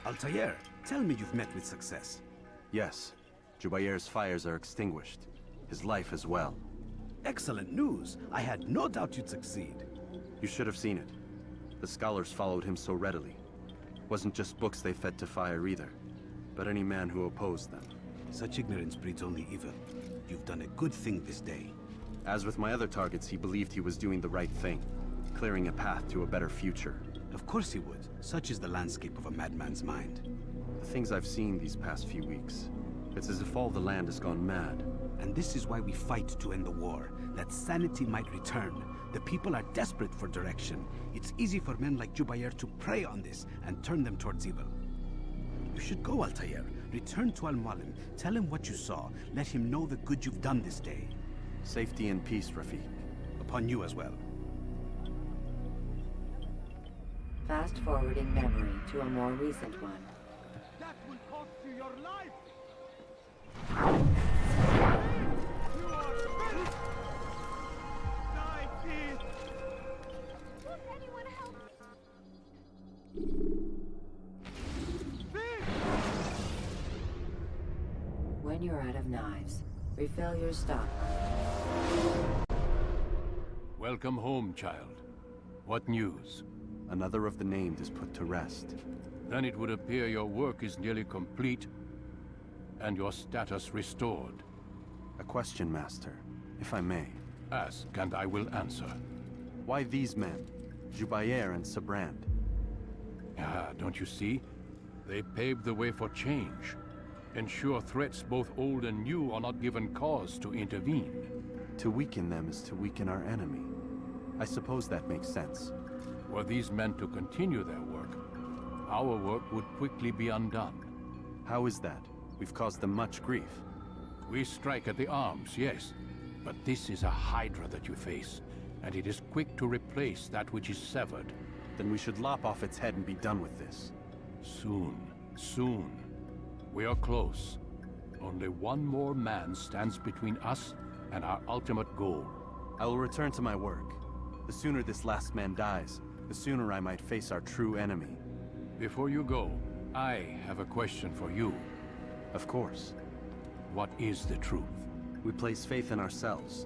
Altair, tell me you've met with success. Yes. 𝗔𝗍𝗏's fires are extinguished. His life as well. Excellent news. I had no doubt you'd succeed. You should have seen it. The scholars followed him so readily. Wasn't just books they fed to fire either, but any man who opposed them. Such ignorance breeds only evil. You've done a good thing this day. As with my other targets, he believed he was doing the right thing, clearing a path to a better future. Of course he would. Such is the landscape of a madman's mind. The things I've seen these past few weeks, it's as if all the land has gone mad. And this is why we fight to end the war, that sanity might return. The people are desperate for direction. It's easy for men like 𝗔𝗍𝗏 to prey on this and turn them towards evil. You should go, Altair. Return to Al-Mualim. Tell him what you saw. Let him know the good you've done this day. Safety and peace, Rafiq. Upon you as well. Fast-forwarding memory to a more recent one. That will cost you your life! You are finished! Die, please! Won't anyone help me? When you're out of knives, refill your stock. Welcome home, child. What news? Another of the named is put to rest. Then it would appear your work is nearly complete, and your status restored. A question, Master, if I may. Ask, and I will answer. Why these men? 𝗔𝗍𝗏 and Sabrand? Ah, don't you see? They paved the way for change. Ensure threats both old and new are not given cause to intervene. To weaken them is to weaken our enemy. I suppose that makes sense. Were these men to continue their work, our work would quickly be undone. How is that? We've caused them much grief. We strike at the arms, yes, but this is a hydra that you face, and it is quick to replace that which is severed. Then we should lop off its head and be done with this. Soon, soon. We are close. Only one more man stands between us and our ultimate goal. I will return to my work. The sooner this last man dies, the sooner I might face our true enemy. Before you go, I have a question for you. Of course. What is the truth? We place faith in ourselves.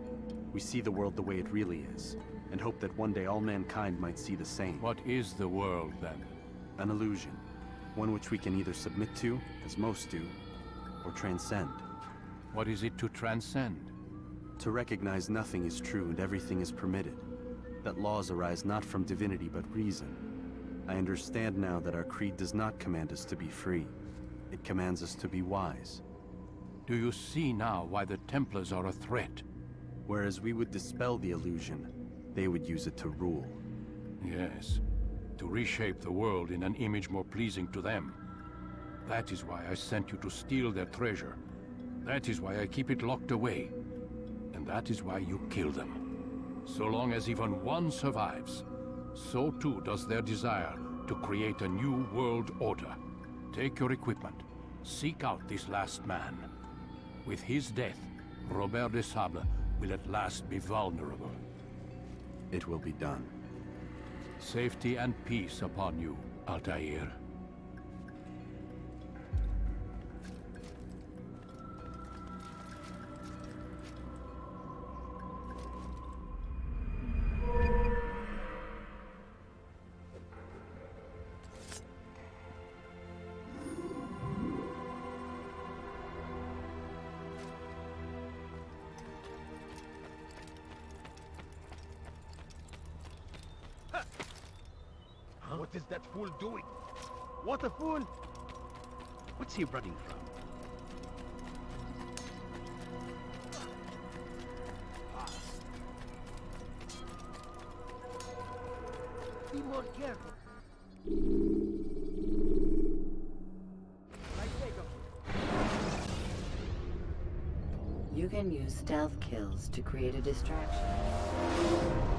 We see the world the way it really is, and hope that one day all mankind might see the same. What is the world, then? An illusion. One which we can either submit to, as most do, or transcend. What is it to transcend? To recognize nothing is true and everything is permitted. That laws arise not from divinity but reason. I understand now that our creed does not command us to be free. It commands us to be wise. Do you see now why the Templars are a threat? Whereas we would dispel the illusion, they would use it to rule. Yes, to reshape the world in an image more pleasing to them. That is why I sent you to steal their treasure. That is why I keep it locked away. And that is why you kill them. So long as even one survives, so too does their desire to create a new world order. Take your equipment. Seek out this last man. With his death, Robert de Sable will at last be vulnerable. It will be done. Safety and peace upon you, Altair. What is that fool doing? What a fool! What's he running from? more careful. You can use stealth kills to create a distraction.